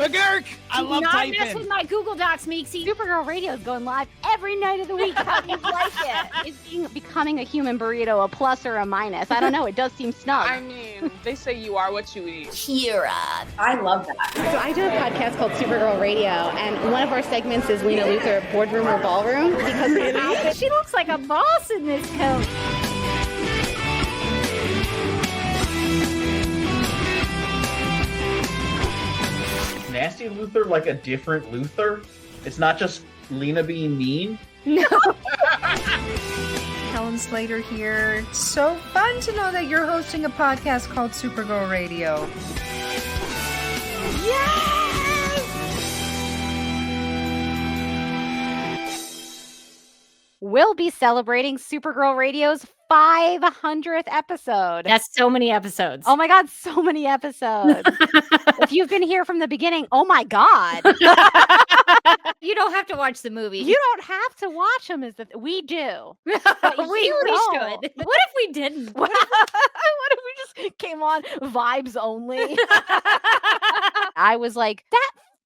McGurk! I love typing. Not mess with my Google Docs, Meeksy. Supergirl Radio is going live every night of the week. How do you like it? Is becoming a human burrito a plus or a minus? I don't know. It does seem snug. I mean, they say you are what you eat. Kira. I love that. So I do a podcast called Supergirl Radio, and one of our segments is Lena Luthor, Boardroom or Ballroom, because she looks like a boss in this coat. Nasty Luthor like a different Luthor? It's not just Lena being mean? No. Helen Slater here. So fun to know that you're hosting a podcast called Supergirl Radio. We'll be celebrating Supergirl Radio's 500th episode. That's so many episodes. Oh my God, so many episodes. If you've been here from the beginning, oh my God. You don't have to watch the movie. You don't have to watch them. We do. we should. What What if we didn't? What if we just came on vibes only? I was like,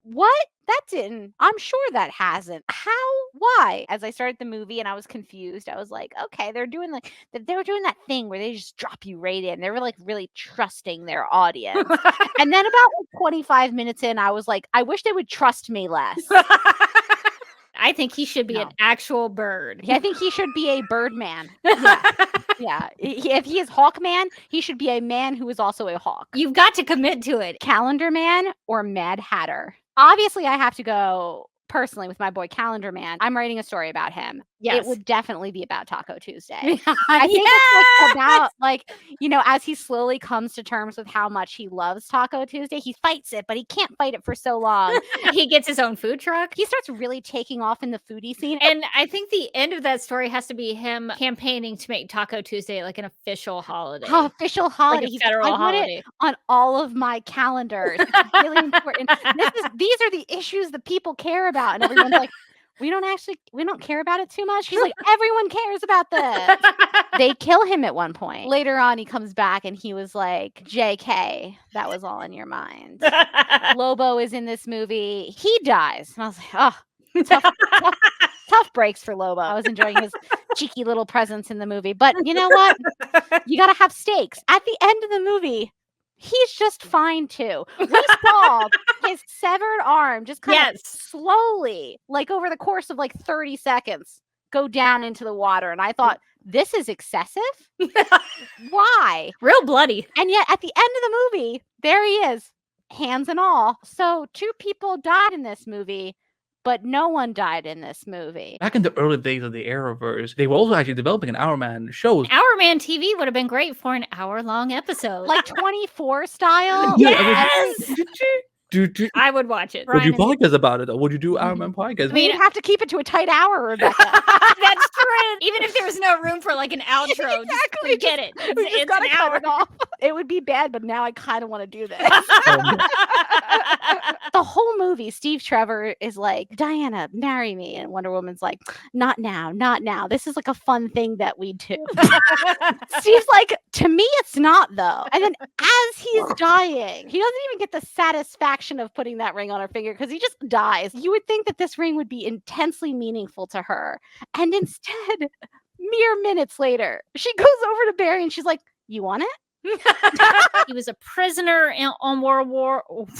what? That didn't. I'm sure that hasn't. How? Why? As I started the movie and I was confused, I was like, okay, they were doing that thing where they just drop you right in. They were like really trusting their audience. And then about 25 minutes in, I was like, I wish they would trust me less. I think he should be an actual bird. I think he should be a bird man. Yeah. If he is Hawkman, he should be a man who is also a hawk. You've got to commit to it. Calendar Man or Mad Hatter. Obviously, I have to go personally with my boy Calendar Man. I'm writing a story about him. Yes. It would definitely be about Taco Tuesday. I think it's about as he slowly comes to terms with how much he loves Taco Tuesday, he fights it, but he can't fight it for so long. He gets his own food truck. He starts really taking off in the foodie scene. And I think the end of that story has to be him campaigning to make Taco Tuesday like an official holiday. Oh, official holiday. Like a federal holiday. It on all of my calendars. It's really important. These are the issues that people care about. And everyone's like, we don't care about it too much. He's like, everyone cares about this. They kill him at one point. Later on, he comes back and he was like, JK, that was all in your mind. Lobo is in this movie. He dies. And I was like, oh, tough breaks for Lobo. I was enjoying his cheeky little presence in the movie. But you know what? You got to have stakes. At the end of the movie, he's just fine too. We saw his severed arm just kind of slowly, like over the course of like 30 seconds, go down into the water. And I thought, this is excessive? Why? Real bloody. And yet at the end of the movie, there he is, hands and all. So 2 people died in this movie, but no one died in this movie. Back in the early days of the Arrowverse, they were also actually developing an Hourman show. Hourman TV would have been great for an hour-long episode. Like 24 style? Yes! I would watch it. Would you podcast about it, or would you do Hourman podcast? I mean, you'd have to keep it to a tight hour, Rebecca. That's true. Even if there was no room for like an outro, just forget it. It's gotta an cut hour. it off. It would be bad, but now I kind of want to do this. The whole movie, Steve Trevor is like, Diana, marry me. And Wonder Woman's like, not now, not now. This is like a fun thing that we do. Steve's like, to me, it's not though. And then as he's dying, he doesn't even get the satisfaction of putting that ring on her finger because he just dies. You would think that this ring would be intensely meaningful to her. And instead, mere minutes later, she goes over to Barry and she's like, you want it? He was a prisoner on War World.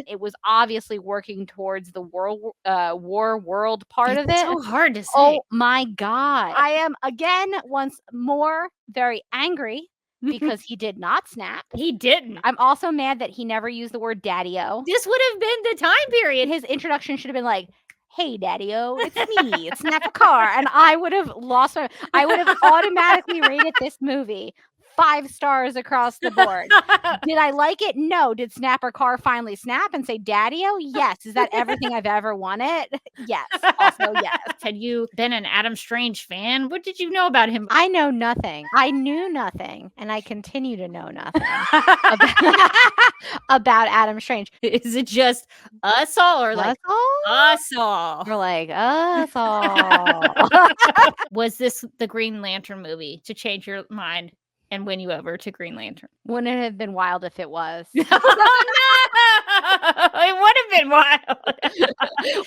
It was obviously working towards the War World part of it. It's so hard to say. Oh my God. I am again once more very angry because he did not snap. He didn't. I'm also mad that he never used the word daddy-o. This would have been the time period. His introduction should have been like, hey, daddy-o, it's me. It's Snap a Car. And I would have I would have automatically rated this movie 5 stars across the board. Did I like it? No. Did Snapper Carr finally snap and say daddy-o? Yes. Is that everything I've ever wanted? Yes. Also, yes. Had you been an Adam Strange fan? What did you know about him? I know nothing. I knew nothing. And I continue to know nothing about Adam Strange. Is it just us all or like us all? We're like, us all. Was this the Green Lantern movie to change your mind and win you over to Green Lantern? Wouldn't it have been wild if it was? Oh, have been wild.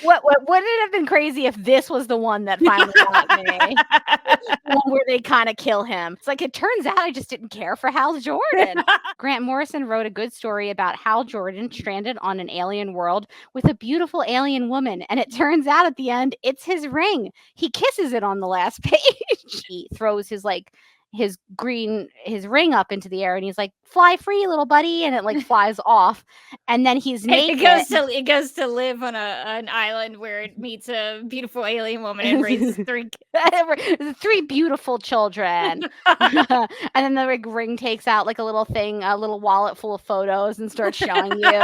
What would it have been crazy if this was the one that finally got me? The one where they kind of kill him. It's like, it turns out I just didn't care for Hal Jordan. Grant Morrison wrote a good story about Hal Jordan stranded on an alien world with a beautiful alien woman, and it turns out at the end it's his ring. He kisses it on the last page. He throws his ring up into the air, and he's like, "Fly free, little buddy," and it like flies off, and then he's naked. It goes to live on an island where it meets a beautiful alien woman and raises three beautiful children. And then the ring takes out like a little wallet full of photos and starts showing you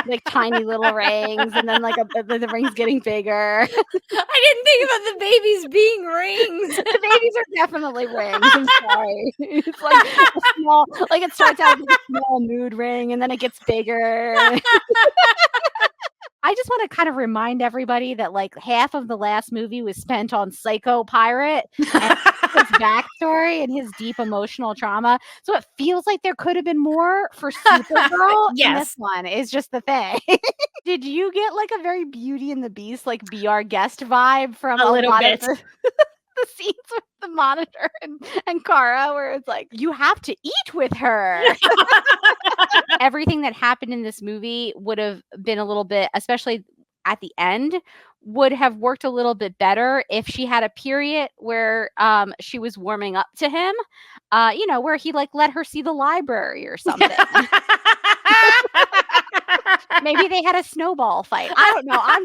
like tiny little rings, and then like the ring's getting bigger. I didn't think about the babies being rings. The babies are definitely rings. I'm sorry. It's like a small, like it starts out with a small nude ring, and then it gets bigger. I just want to kind of remind everybody that like half of the last movie was spent on Psycho Pirate and his backstory and his deep emotional trauma. So it feels like there could have been more for Supergirl. Yes. And this one is just the thing. Did you get like a very Beauty and the Beast, like Be Our Guest vibe from a little lot bit. of the scenes with the monitor and Kara, where it's like, you have to eat with her. Everything that happened in this movie would have been a little bit, especially at the end, would have worked a little bit better if she had a period where she was warming up to him, where he like let her see the library or something. Maybe they had a snowball fight. I don't know. I'm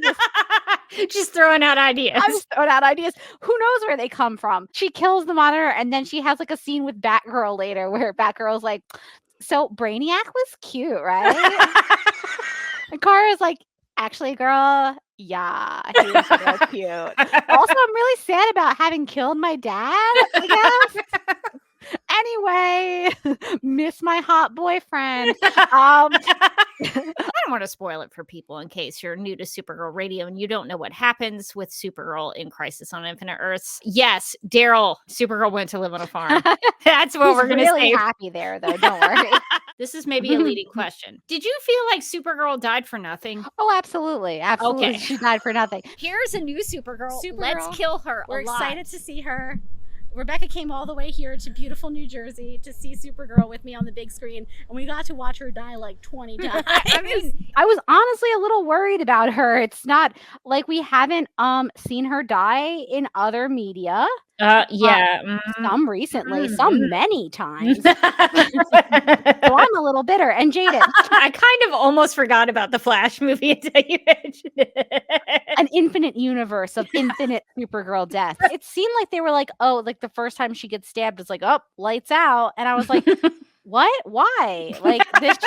just throwing out ideas. I'm just throwing out ideas. Who knows where they come from? She kills the monitor, and then she has like a scene with Batgirl later where Batgirl's like, "So Brainiac was cute, right?" And Kara's like, "Actually, girl, yeah, he was real cute. Also, I'm really sad about having killed my dad, I guess." Anyway, miss my hot boyfriend. I don't want to spoil it for people in case you're new to Supergirl Radio and you don't know what happens with Supergirl in Crisis on Infinite Earths. Yes, Daryl, Supergirl went to live on a farm. That's what we're going to say. Really happy there, though. Don't worry. This is maybe a leading question. Did you feel like Supergirl died for nothing? Oh, absolutely. Absolutely. Okay. She died for nothing. Here's a new Supergirl. Let's kill her. We're excited to see her. Rebecca came all the way here to beautiful New Jersey to see Supergirl with me on the big screen, and we got to watch her die like 20 times. I was honestly a little worried about her. It's not like we haven't seen her die in other media. Some recently, some many times. So I'm a little bitter. And Jaden, I kind of almost forgot about the Flash movie until you mentioned it. An infinite universe of infinite Supergirl deaths. It seemed like they were like, oh, like the first time she gets stabbed, it's like, oh, lights out. And I was like, what? Why? Like this?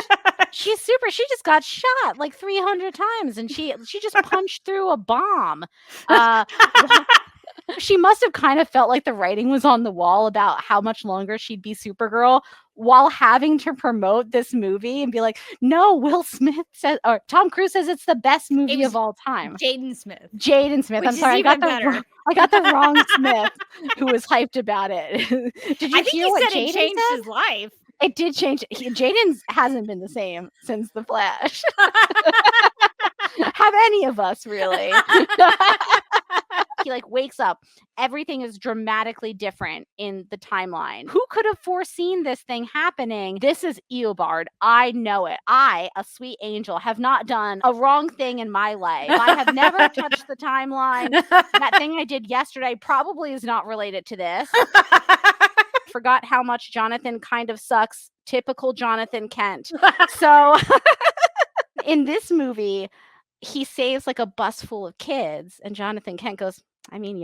She's super. She just got shot like 300 times, and she just punched through a bomb. She must have kind of felt like the writing was on the wall about how much longer she'd be Supergirl while having to promote this movie and be like, no, Will Smith says, or Tom Cruise says it's the best movie of all time. Jaden Smith. I'm sorry. I got the wrong Smith who was hyped about it. Did you hear what Jaden said? It changed his life. It did change. Jaden hasn't been the same since The Flash. Have any of us really? He like wakes up. Everything is dramatically different in the timeline. Who could have foreseen this thing happening? This is Eobard. I know it. I, a sweet angel, have not done a wrong thing in my life. I have never touched the timeline. That thing I did yesterday probably is not related to this. Forgot how much Jonathan kind of sucks. Typical Jonathan Kent. So in this movie, he saves like a bus full of kids, and Jonathan Kent goes, I mean,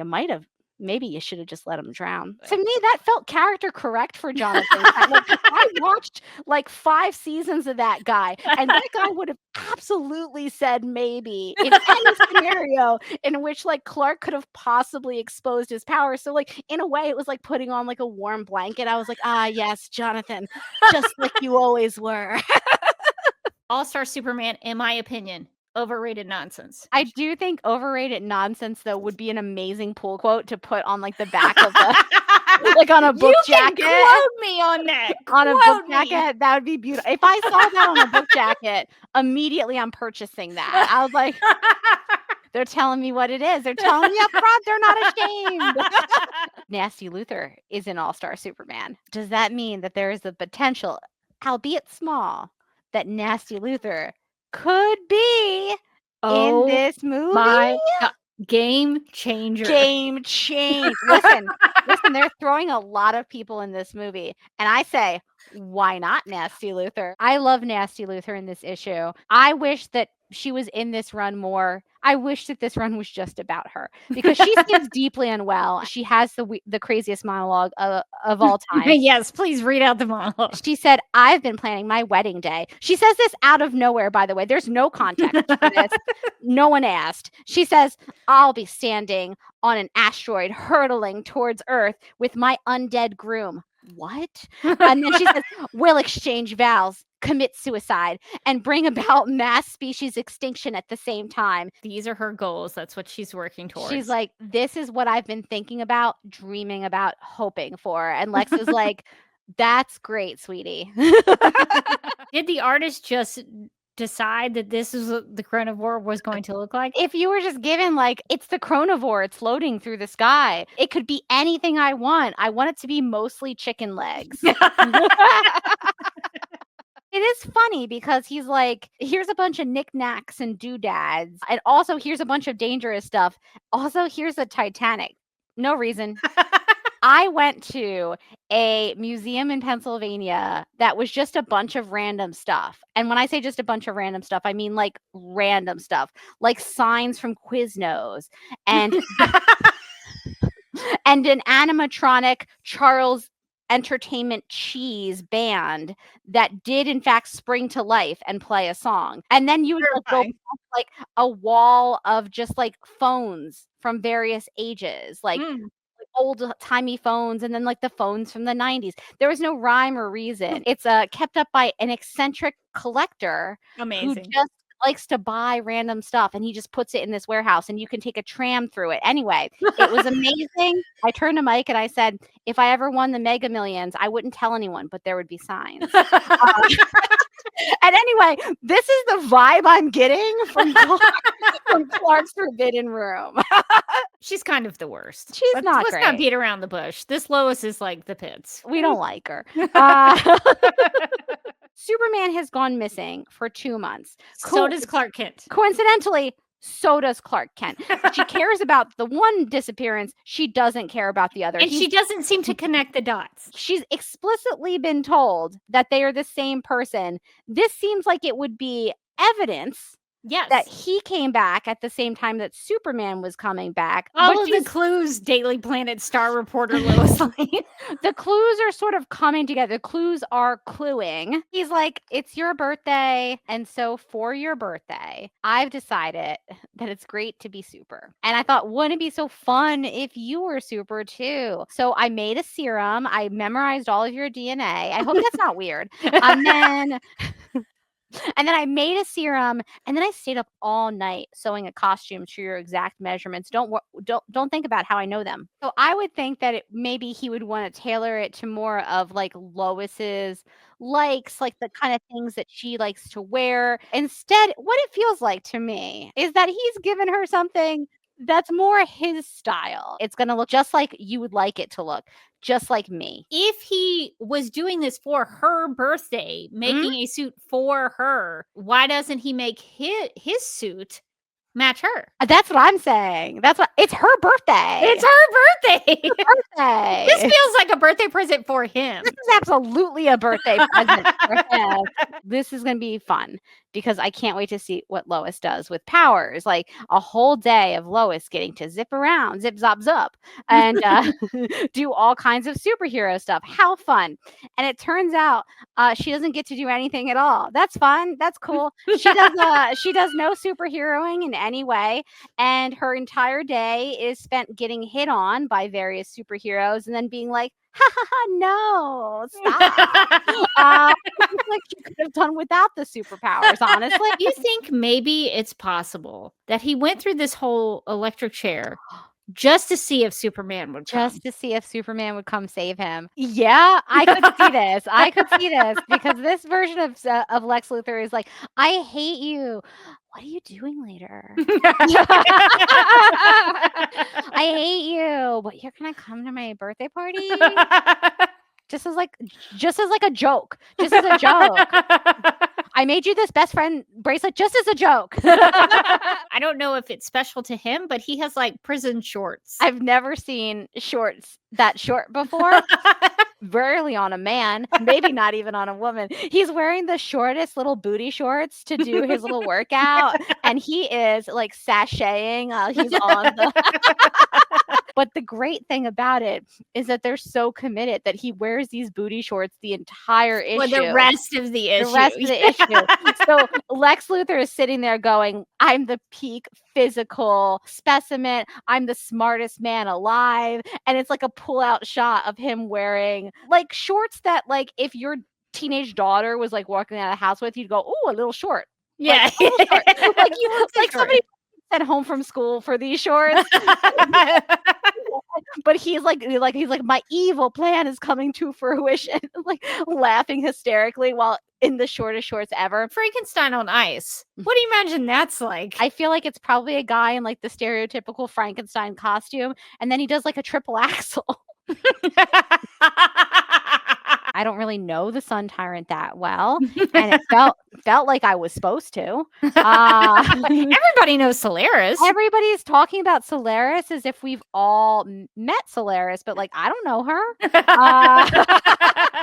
maybe you should have just let him drown. To me, that felt character correct for Jonathan Kent. Like, I watched like 5 seasons of that guy, and that guy would have absolutely said maybe in any scenario in which like Clark could have possibly exposed his power. So like in a way, it was like putting on like a warm blanket. I was like, ah, yes, Jonathan, just like you always were. All-Star Superman, in my opinion, overrated nonsense. I do think overrated nonsense though would be an amazing pull quote to put on like the back of the like on a book jacket. You can quote me on that. On a book Quote me. jacket, that would be beautiful. If I saw that on a book jacket, immediately I'm purchasing that. I was like, they're telling me what it is. They're telling me up front. They're not ashamed. Nasty Luther is an all-star Superman. Does that mean that there is the potential, albeit small, that Nasty Luther could be in this movie? My God. Game changer. Game change. Listen, they're throwing a lot of people in this movie. And I say, why not Nasty Luther? I love Nasty Luther in this issue. I wish that she was in this run more. I wish that this run was just about her because she seems deeply unwell. She has the craziest monologue of all time. Yes, please read out the monologue. She said, I've been planning my wedding day. She says this out of nowhere, by the way. There's no context for this. No one asked. She says, I'll be standing on an asteroid hurtling towards Earth with my undead groom. What? And then she says, we'll exchange vows, commit suicide, and bring about mass species extinction at the same time. These are her goals. That's what she's working towards. She's like, this is what I've been thinking about, dreaming about, hoping for. And Lex is like, that's great, sweetie. Did the artist just decide that this is what the chronivore was going to look like? If you were just given like, it's the chronivore, it's floating through the sky. It could be anything I want. I want it to be mostly chicken legs. It is funny because he's like, here's a bunch of knickknacks and doodads. And also here's a bunch of dangerous stuff. Also, here's a Titanic. No reason. I went to a museum in Pennsylvania that was just a bunch of random stuff. And when I say just a bunch of random stuff, I mean like random stuff, like signs from Quiznos and and an animatronic Charles Entertainment Cheese band that did in fact spring to life and play a song. And then you would like, go past, like a wall of just like phones from various ages, like old-timey phones, and then like the phones from the 90s. There was no rhyme or reason. It's kept up by an eccentric collector who just likes to buy random stuff, and he just puts it in this warehouse, and you can take a tram through it. Anyway, it was amazing. I turned to Mike and I said, if I ever won the Mega Millions, I wouldn't tell anyone, but there would be signs. And anyway, this is the vibe I'm getting from Clark's Forbidden Room. She's kind of the worst. She's not great. Let's not beat around the bush. This Lois is like the pits. We don't like her. Superman has gone missing for 2 months. So does Clark Kent. Coincidentally, so does Clark Kent. She cares about the one disappearance. She doesn't care about the other. And she doesn't seem to connect the dots. She's explicitly been told that they are the same person. This seems like it would be evidence that he came back at the same time that Superman was coming back. All of the clues, Daily Planet star reporter Lois Lane. The clues are sort of coming together. The clues are cluing. He's like, it's your birthday. And so for your birthday, I've decided that it's great to be super. And I thought, wouldn't it be so fun if you were super too? So I made a serum. I memorized all of your DNA. I hope that's not weird. And then I made a serum, and then I stayed up all night sewing a costume to your exact measurements. Don't think about how I know them. So I would think that maybe he would want to tailor it to more of like Lois's likes, like the kind of things that she likes to wear. Instead, what it feels like to me is that he's given her something that's more his style. It's going to look just like you would like it to look, just like me. If he was doing this for her birthday, making a suit for her, why doesn't he make his suit match her? That's what I'm saying. It's her birthday. It's her birthday. It's her birthday. This feels like a birthday present for him. This is absolutely a birthday present for him. This is going to be fun because I can't wait to see what Lois does with powers. Like a whole day of Lois getting to zip around, zip, zop, zup, and do all kinds of superhero stuff. How fun. And it turns out she doesn't get to do anything at all. That's fun. That's cool. She does no superheroing in any way. And her entire day is spent getting hit on by various superheroes and then being like, No, stop. I feel like you could have done without the superpowers, honestly. You think maybe it's possible that he went through this whole electric chair just to see if Superman would come? Just to see if Superman would come save him. Yeah, I could see this. I could see this because this version of Lex Luthor is like, I hate you. What are you doing later? I hate you, but you're gonna come to my birthday party? Just as like a joke. Just as a joke. I made you this best friend bracelet just as a joke. I don't know if it's special to him, but he has like prison shorts. I've never seen shorts that short before. Rarely on a man, maybe not even on a woman. He's wearing the shortest little booty shorts to do his little workout, and he is like sashaying. He's on the. But the great thing about it is that they're so committed that he wears these booty shorts the entire issue. Well, the rest of the issue. The rest of the issue. So Lex Luthor is sitting there going, I'm the peak physical specimen. I'm the smartest man alive. And it's like a pull-out shot of him wearing like shorts that like if your teenage daughter was like walking out of the house with, you'd go, oh, a little short. Yeah. Like, a little short. Like you like somebody sent home from school for these shorts. But he's like my evil plan is coming to fruition, like laughing hysterically while in the shortest shorts ever. Frankenstein on ice. What do you imagine that's like? I feel like it's probably a guy in like the stereotypical Frankenstein costume, and then he does like a triple axel. I don't really know the Sun Tyrant that well, and it felt like I was supposed to. Everybody knows Solaris. Everybody's talking about Solaris as if we've all met Solaris, but like I don't know her.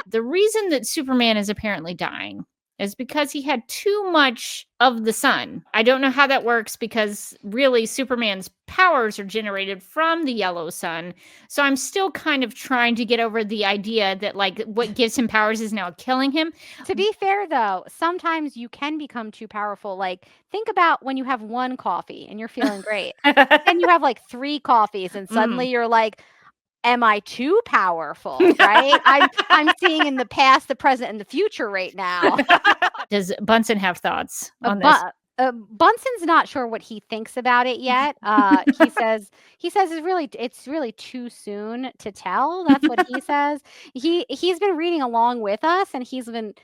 The reason that Superman is apparently dying is because he had too much of the sun. I don't know how that works because really Superman's powers are generated from the yellow sun. So I'm still kind of trying to get over the idea that like what gives him powers is now killing him. To be fair though, sometimes you can become too powerful. Like think about when you have one coffee and you're feeling great. And you have like 3 coffees and suddenly you're like, am I too powerful? Right? I'm seeing in the past, the present, and the future right now. Does Bunsen have thoughts on this? Bunsen's not sure what he thinks about it yet. He says it's really too soon to tell. That's what he says. He's been reading along with us, and he's been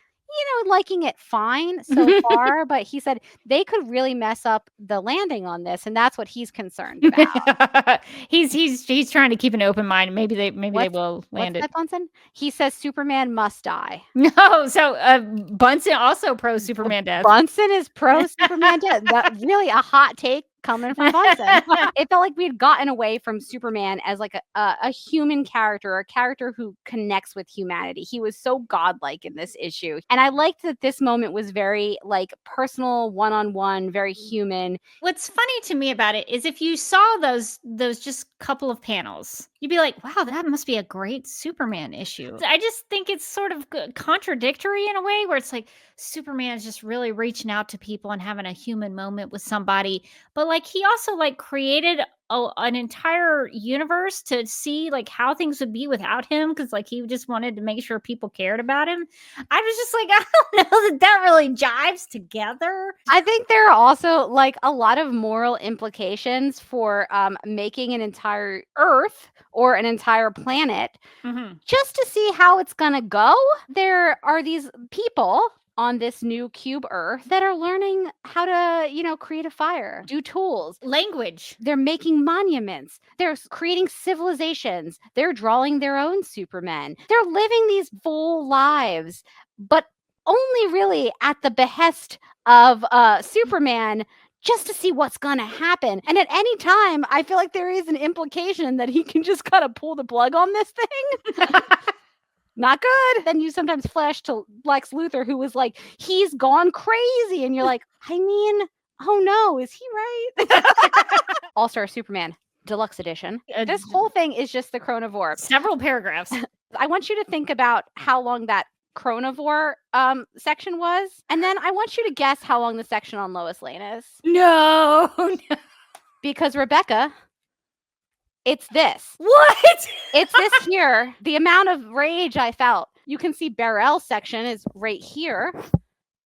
liking it fine so far, but he said they could really mess up the landing on this, and that's what he's concerned about. he's trying to keep an open mind. Maybe they will land it. That, Bunsen? He says Superman must die. No, so Bunsen also pro Superman death. Bunsen is pro Superman death. Really a hot take coming from Bunsen. It felt like we had gotten away from Superman as like a human character, a character who connects with humanity. He was so godlike in this issue. And I liked that this moment was very like personal, one-on-one, very human. What's funny to me about it is if you saw those just couple of panels, you'd be like, wow, that must be a great Superman issue. I just think it's sort of contradictory in a way where it's like Superman's just really reaching out to people and having a human moment with somebody. But like he also like created an entire universe to see like how things would be without him, because like he just wanted to make sure people cared about him. I was just like, I don't know that really jives together. I think there are also like a lot of moral implications for making an entire Earth or an entire planet just to see how it's gonna go. There are these people on this new cube Earth that are learning how to, create a fire, do tools, language. They're making monuments. They're creating civilizations. They're drawing their own Supermen. They're living these full lives, but only really at the behest of Superman, just to see what's going to happen. And at any time, I feel like there is an implication that he can just kind of pull the plug on this thing. Not good. Then you sometimes flash to Lex Luthor, who was like, he's gone crazy. And you're like, I mean, oh no, is he right? All-Star Superman, Deluxe Edition. This whole thing is just the Chronovore. Several paragraphs. I want you to think about how long that Chronovore section was. And then I want you to guess how long the section on Lois Lane is. No. Because Rebecca It's this. What? It's this here. The amount of rage I felt. You can see Barel's section is right here.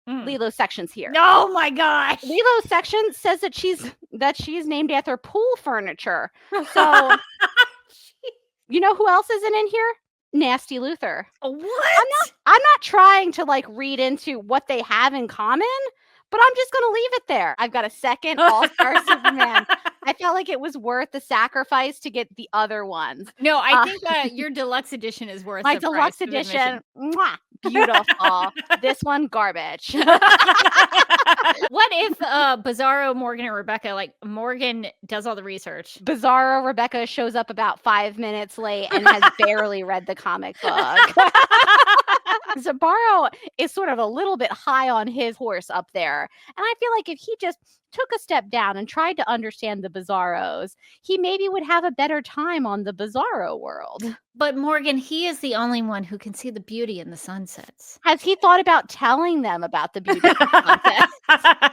Lilo's section's here. Oh my gosh. Lilo's section says that she's named after pool furniture. So you know who else isn't in here? Nasty Luther. What? I'm not trying to like read into what they have in common, but I'm just gonna leave it there. I've got a second All-Star Superman. I felt like it was worth the sacrifice to get the other ones. No, I think your deluxe edition is worth my the deluxe price of edition. admission. Mwah, beautiful. This one garbage. What if Bizarro, Morgan, and Rebecca, like Morgan does all the research? Bizarro Rebecca shows up about 5 minutes late and has barely read the comic book. Zabaro is sort of a little bit high on his horse up there. And I feel like if he just took a step down and tried to understand the Bizarros, he maybe would have a better time on the Bizarro world. But Morgan, he is the only one who can see the beauty in the sunsets. Has he thought about telling them about the beauty of the sunsets?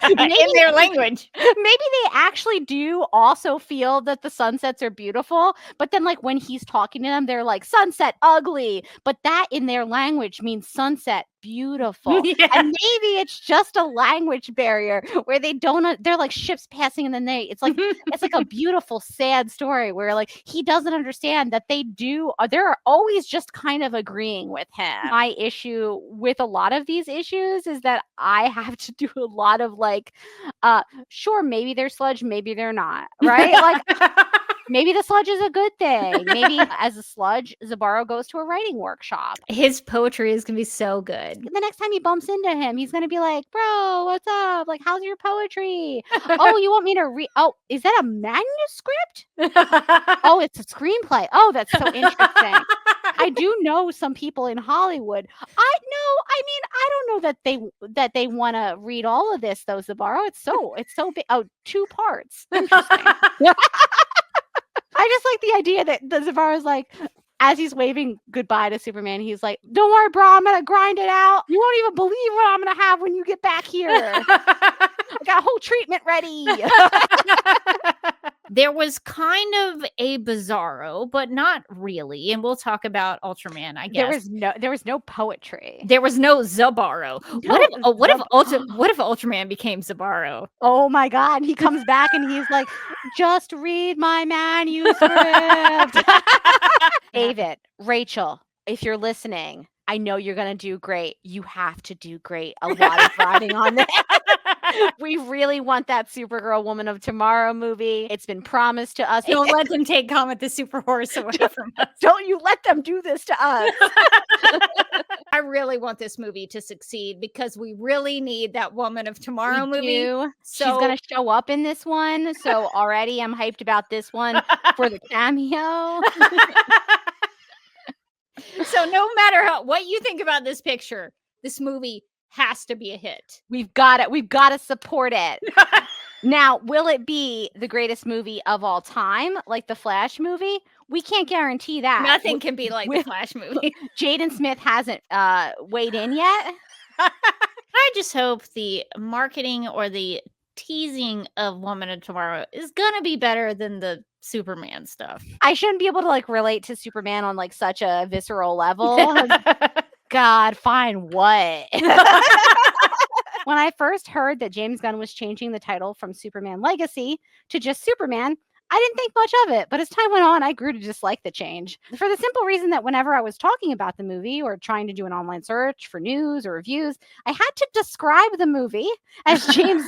In their language. Maybe they actually do also feel that the sunsets are beautiful, but then like when he's talking to them, they're like, sunset ugly. But that in their language means sunset beautiful. Yeah. And maybe it's just a language barrier where they don't, they're like ships passing in the night. It's like a beautiful, sad story where like he doesn't understand that they're always just kind of agreeing with him. My issue with a lot of these issues is that I have to do a lot of like, sure, maybe they're sludge, maybe they're not, right? Like maybe the sludge is a good thing. Maybe as a sludge, Zabaro goes to a writing workshop. His poetry is going to be so good. The next time he bumps into him, he's going to be like, bro, what's up? Like, how's your poetry? Oh, you want me to read? Oh, is that a manuscript? Oh, it's a screenplay. Oh, that's so interesting. I do know some people in Hollywood. I don't know that they want to read all of this though, Zabaro. It's so big. Oh, 2 parts. Interesting. I just like the idea that the Zabaro's like, as he's waving goodbye to Superman, he's like, don't worry, bro, I'm going to grind it out. You won't even believe what I'm going to have when you get back here. I got a whole treatment ready. There was kind of a Bizarro, but not really. And we'll talk about Ultraman, I guess. There was no poetry. There was no Zabaro. What if Ultraman became Zabaro? Oh my God. He comes back and he's like, just read my manuscript. David, Rachel, if you're listening, I know you're going to do great. You have to do great. A lot of writing on that. We really want that Supergirl Woman of Tomorrow movie. It's been promised to us. Don't let them take Comet the Super Horse away from us. Don't you let them do this to us. I really want this movie to succeed because we really need that Woman of Tomorrow movie. So, she's going to show up in this one. So already I'm hyped about this one for the cameo. So no matter what you think about this picture, this movie has to be a hit. We've got it. We've got to support it. Now, will it be the greatest movie of all time, like the Flash movie? We can't guarantee that. Nothing can be like the Flash movie. Jaden Smith hasn't weighed in yet. I just hope the marketing or the teasing of Woman of Tomorrow is gonna be better than the Superman stuff. I shouldn't be able to like relate to Superman on like such a visceral level. God, fine, what? When I first heard that James Gunn was changing the title from Superman Legacy to just Superman, I didn't think much of it, but as time went on, I grew to dislike the change. For the simple reason that whenever I was talking about the movie or trying to do an online search for news or reviews, I had to describe the movie as James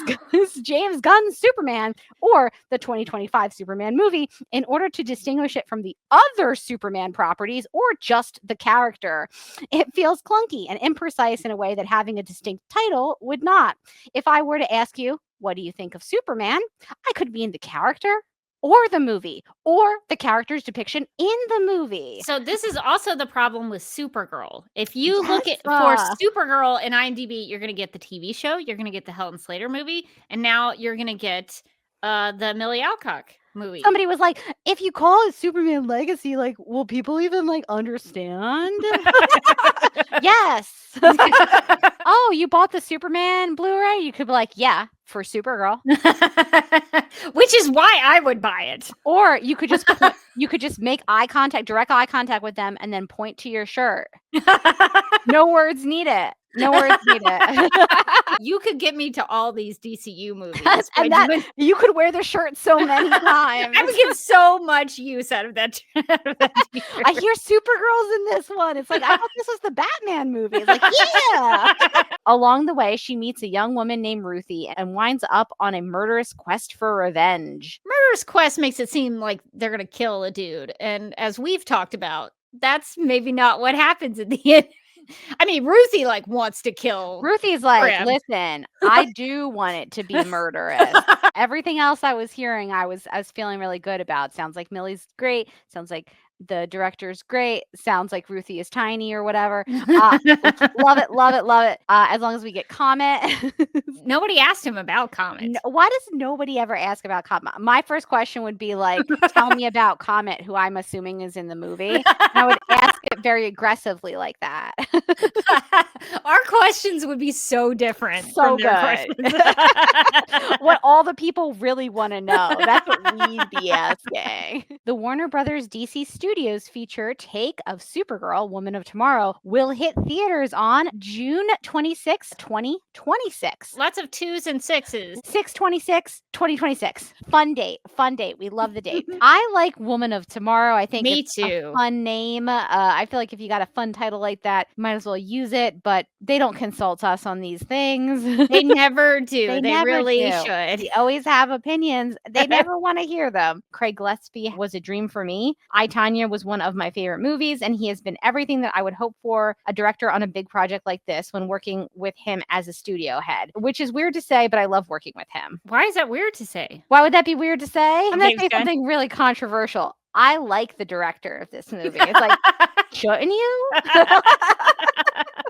Gunn's Superman or the 2025 Superman movie in order to distinguish it from the other Superman properties or just the character. It feels clunky and imprecise in a way that having a distinct title would not. If I were to ask you, what do you think of Superman? I could mean the character, or the movie, or the character's depiction in the movie. So this is also the problem with Supergirl. If you look at for Supergirl in IMDb, you're going to get the TV show, you're going to get the Helen Slater movie, and now you're going to get the Millie Alcock movie. Somebody was like, if you call it Superman Legacy, like, will people even like understand? Yes. Oh, you bought the Superman Blu-ray? You could be like, yeah, for Supergirl. Which is why I would buy it. Or you could just make direct eye contact with them, and then point to your shirt. No words needed. No words needed. You could get me to all these DCU movies. And you could wear the shirt so many times. I would get so much use out of that. T-shirt. I hear Supergirl's in this one. It's like, I thought this was the Batman movie. It's like, yeah. Along the way, she meets a young woman named Ruthie and winds up on a murderous quest for revenge. Murderous quest makes it seem like they're going to kill a dude. And as we've talked about, that's maybe not what happens at the end. I mean, Ruthie wants to kill. Ruthie's like, Graham. listen, I do want it to be murderous. Everything else I was hearing, I was feeling really good about. Sounds like Millie's great. Sounds like the director's great. Sounds like Ruthie is tiny or whatever. Love it, love it, love it. As long as we get Comet. Nobody asked him about Comet. No, why does nobody ever ask about Comet? My first question would be like, tell me about Comet, who I'm assuming is in the movie. And I would ask it very aggressively like that. Our questions would be so different. So from their questions. What all the people really want to know. That's what we'd be asking. The Warner Brothers DC Studios feature Take of Supergirl, Woman of Tomorrow, will hit theaters on June 26, 2026. Lots of 2s and 6s. 6/26, 2026. Fun date. We love the date. I like Woman of Tomorrow. I think Me it's too. a fun name. I feel like if you got a fun title like that, you might as well use it, but they don't consult us on these things. They never do. They never really do. should. They always have opinions. They never want to hear them. Craig Gillespie was a dream for me. I, Tanya was one of my favorite movies, and he has been everything that I would hope for a director on a big project like this when working with him as a studio head, which is weird to say, but I love working with him. Why is that weird to say? Why would that be weird to say? I'm going to James say Gunn? something really controversial. I like the director of this movie. It's like, shouldn't you?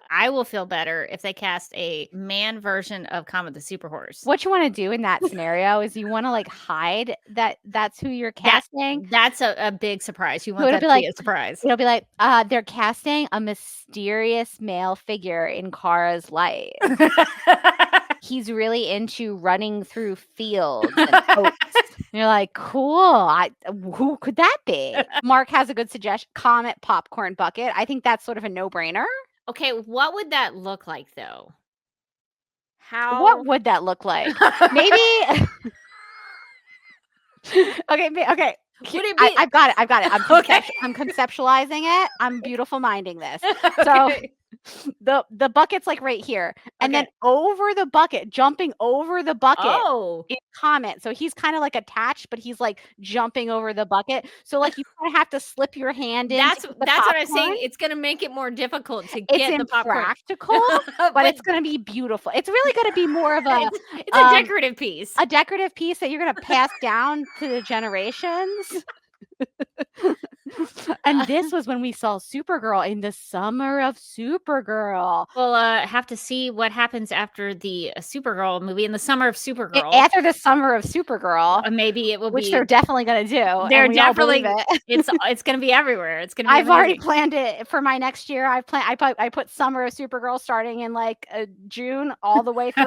I will feel better if they cast a man version of Comet the Super Horse. What you want to do in that scenario is you want to hide that that's who you're casting. That's a big surprise. You want So that it'll to be be a surprise. It'll be like, they're casting a mysterious male figure in Kara's life. He's really into running through fields and oats. And you're like, cool. Who could that be? Mark has a good suggestion. Comet popcorn bucket. I think that's sort of a no-brainer. Okay, what would that look like though? How? What would that look like? Maybe. Okay. Would it be? I've got it. Okay. I'm conceptualizing it. I'm beautiful minding this. So Okay. the bucket's like right here, and then over the bucket, jumping over the bucket. Oh, is Comet. So he's kind of like attached, but he's like jumping over the bucket. So like you kind of have to slip your hand in. that's what I'm saying. It's gonna make it more difficult to It's get the popcorn. impractical, but it's going to be beautiful. It's really going to be more of a It's a decorative piece. a decorative piece that you're going to pass down to the generations. And this was when we saw Supergirl in the summer of Supergirl. We'll have to see what happens after the Supergirl movie in the summer of Supergirl. After the summer of Supergirl, Maybe it will which be. they're definitely going to do. They're and we all definitely. believe it. It's going to be everywhere. It's going to be. I've already amazing. planned it for my next year. I put summer of Supergirl starting in like June all the way through.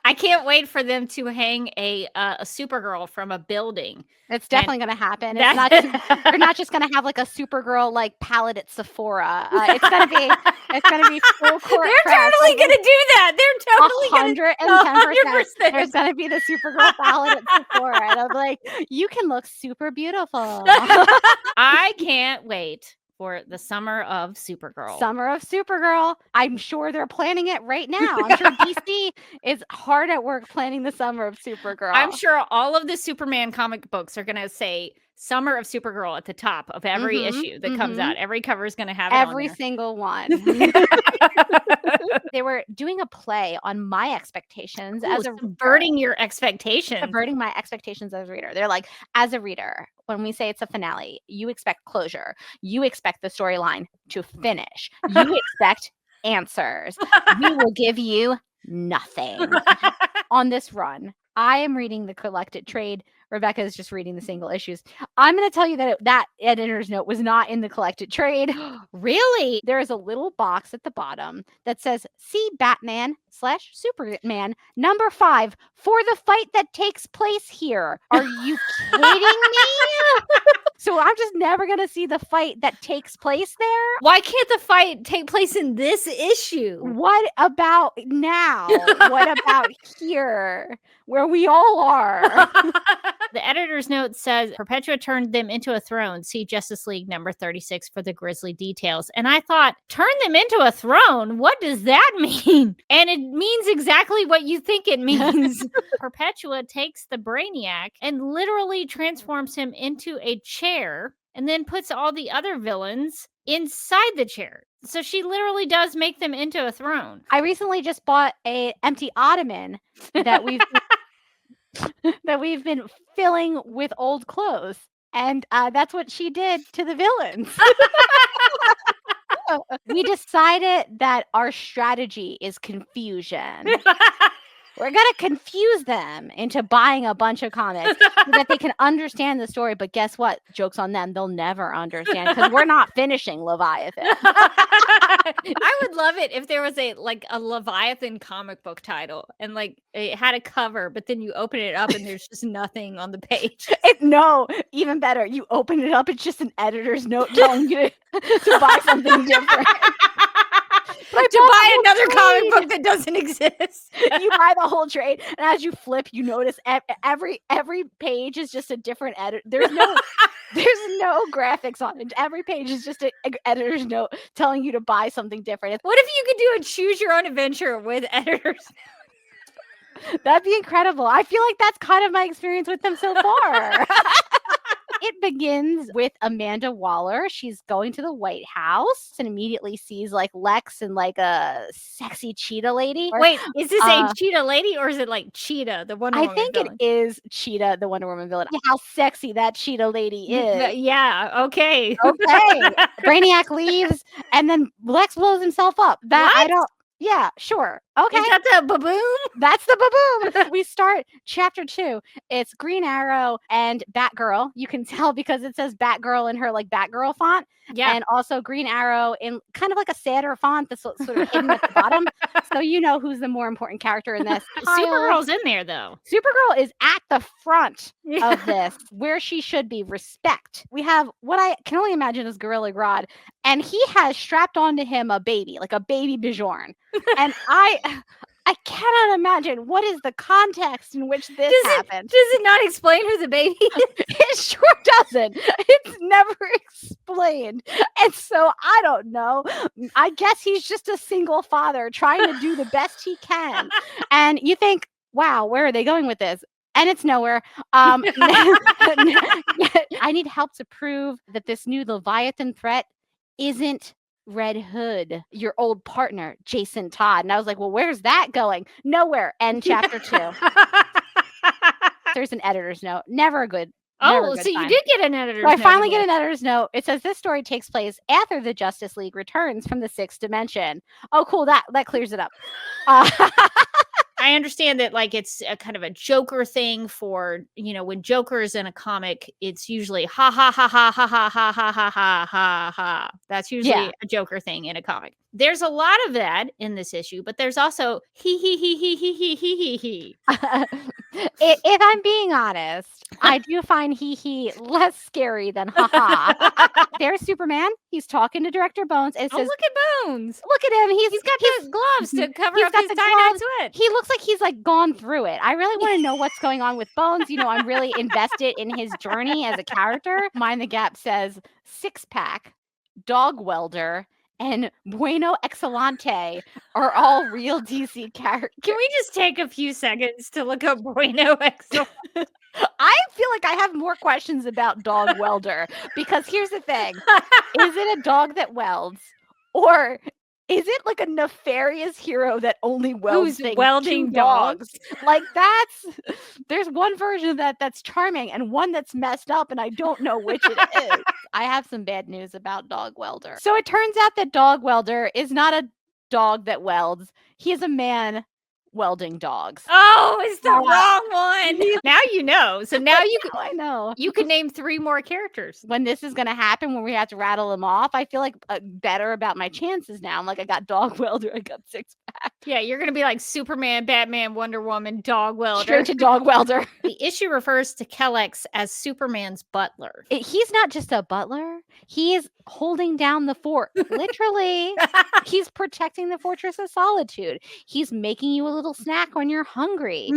I can't wait for them to hang a Supergirl from a building. It's definitely going to happen. It's That- not. You're not just going to have like a Supergirl like palette at Sephora. It's going to be full court. They're totally going to do that. They're totally going to. 110%. There's going to be the Supergirl palette at Sephora, and I'm like, you can look super beautiful. I can't wait for the summer of Supergirl. Summer of Supergirl. I'm sure they're planning it right now. I'm sure DC is hard at work planning the summer of Supergirl. I'm sure all of the Superman comic books are going to say Summer of Supergirl at the top of every issue that comes out. Every cover is going to have it every on there. single one. They were doing a play on my expectations as a subverting your expectations. Subverting my expectations as a reader. They're like, as a reader, when we say it's a finale, you expect closure. You expect the storyline to finish. You expect answers. We will give you nothing. On this run, I am reading the collected trade. Rebecca is just reading the single issues. I'm going to tell you that that editor's note was not in the collected trade. Really? There is a little box at the bottom that says, see Batman/Superman number 5 for the fight that takes place here. Are you kidding me? So I'm just never going to see the fight that takes place there. Why can't the fight take place in this issue? What about now? What about here, where we all are? The editor's note says Perpetua turned them into a throne. See Justice League number 36 for the grisly details. And I thought, turn them into a throne? What does that mean? And it means exactly what you think it means. Perpetua takes the Brainiac and literally transforms him into a chair and then puts all the other villains inside the chair. So she literally does make them into a throne. I recently just bought an empty ottoman that we've been filling with old clothes, and that's what she did to the villains. We decided that our strategy is confusion. We're going to confuse them into buying a bunch of comics so that they can understand the story. But guess what? Joke's on them. They'll never understand because we're not finishing Leviathan. I would love it if there was a Leviathan comic book title and it had a cover, but then you open it up and there's just nothing on the page. No, even better. You open it up, it's just an editor's note telling you to buy something different. To buy another comic book that doesn't exist. You buy the whole trade, and as you flip, you notice every page is just a different edit. There's no graphics on it. Every page is just an editor's note telling you to buy something different. What if you could do a choose your own adventure with editors? That'd be incredible. I feel like that's kind of my experience with them so far. It begins with Amanda Waller. She's going to the White House and immediately sees Lex and a sexy cheetah lady. Wait, is this a cheetah lady or is it Cheetah, the Wonder Woman villain? I think it is Cheetah, the Wonder Woman villain. How sexy that cheetah lady is. Yeah, okay. Okay. Brainiac leaves and then Lex blows himself up. Yeah, sure. Okay. Is that the baboon? That's the baboon. We start chapter 2. It's Green Arrow and Batgirl. You can tell because it says Batgirl in her Batgirl font. Yeah. And also Green Arrow in kind of a sadder font that's sort of hidden at the bottom. So you know who's the more important character in this. Supergirl's in there though. Supergirl is at the front of this, where she should be. Respect. We have what I can only imagine is Gorilla Grodd, and he has strapped onto him a baby, like a baby Bjorn. And I cannot imagine what is the context in which this happened. Does it not explain who the baby is? It sure doesn't. It's never explained. And so I don't know. I guess he's just a single father trying to do the best he can. And you think, wow, where are they going with this? And it's nowhere. I need help to prove that this new Leviathan threat isn't Red Hood, your old partner, Jason Todd. And I was like, well, where's that going? Nowhere. End chapter 2. There's an editor's note. Never a good. Oh, so you did get an editor's note. I finally get an editor's note. It says this story takes place after the Justice League returns from the 6th dimension. Oh, cool. That clears it up. I understand that it's a kind of a Joker thing for, when Joker is in a comic, it's usually ha ha ha ha ha ha ha ha ha ha ha ha. That's usually a Joker thing in a comic. There's a lot of that in this issue, but there's also he. If I'm being honest, I do find he less scary than ha ha. There's Superman. He's talking to Director Bones. And says, look at Bones. Look at him. He's got the gloves to cover up his tiny sweat. He looks like he's gone through it. I really want to know what's going on with Bones. I'm really invested in his journey as a character. Mind the Gap says 6-pack, dog welder, and Bueno Excelente are all real DC characters. Can we just take a few seconds to look up Bueno Excelente? I feel like I have more questions about dog welder because here's the thing. Is it a dog that welds or is it a nefarious hero that only welds things welding dogs? There's one version of that's charming and one that's messed up and I don't know which it is. I have some bad news about Dog Welder. So it turns out that Dog Welder is not a dog that welds. He is a man welding dogs. Oh, it's the wrong one. Now you know. So now I know. You can name 3 more characters. When this is going to happen, when we have to rattle them off, I feel like better about my chances now. I'm like, I got dog welder, I got six pack. Yeah, you're going to be like Superman, Batman, Wonder Woman, dog welder. Straight to dog welder. The issue refers to Kellex as Superman's butler. He's not just a butler. He is holding down the fort. Literally, he's protecting the Fortress of Solitude. He's making you a little snack when you're hungry.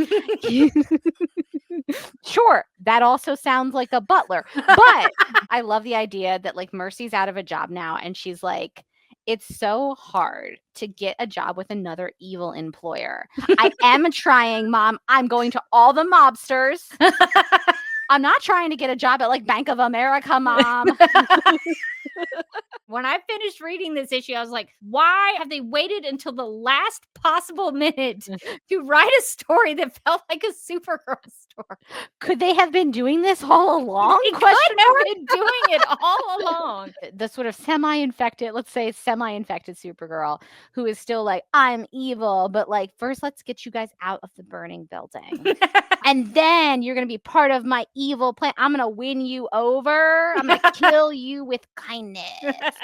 Sure, that also sounds like a butler. But I love the idea that like Mercy's out of a job now and she's like, it's so hard to get a job with another evil employer. I am trying, Mom. I'm going to all the mobsters. I'm not trying to get a job at like Bank of America, Mom. When I finished reading this issue, I was like, why have they waited until the last possible minute to write a story that felt like a Supergirl story? Could they have been doing this all along? They could have been doing it all along. The sort of semi-infected, let's say semi-infected Supergirl, who is still like, I'm evil, but like, first let's get you guys out of the burning building. And then you're going to be part of my evil plan. I'm going to win you over. I'm going to kill you with kindness.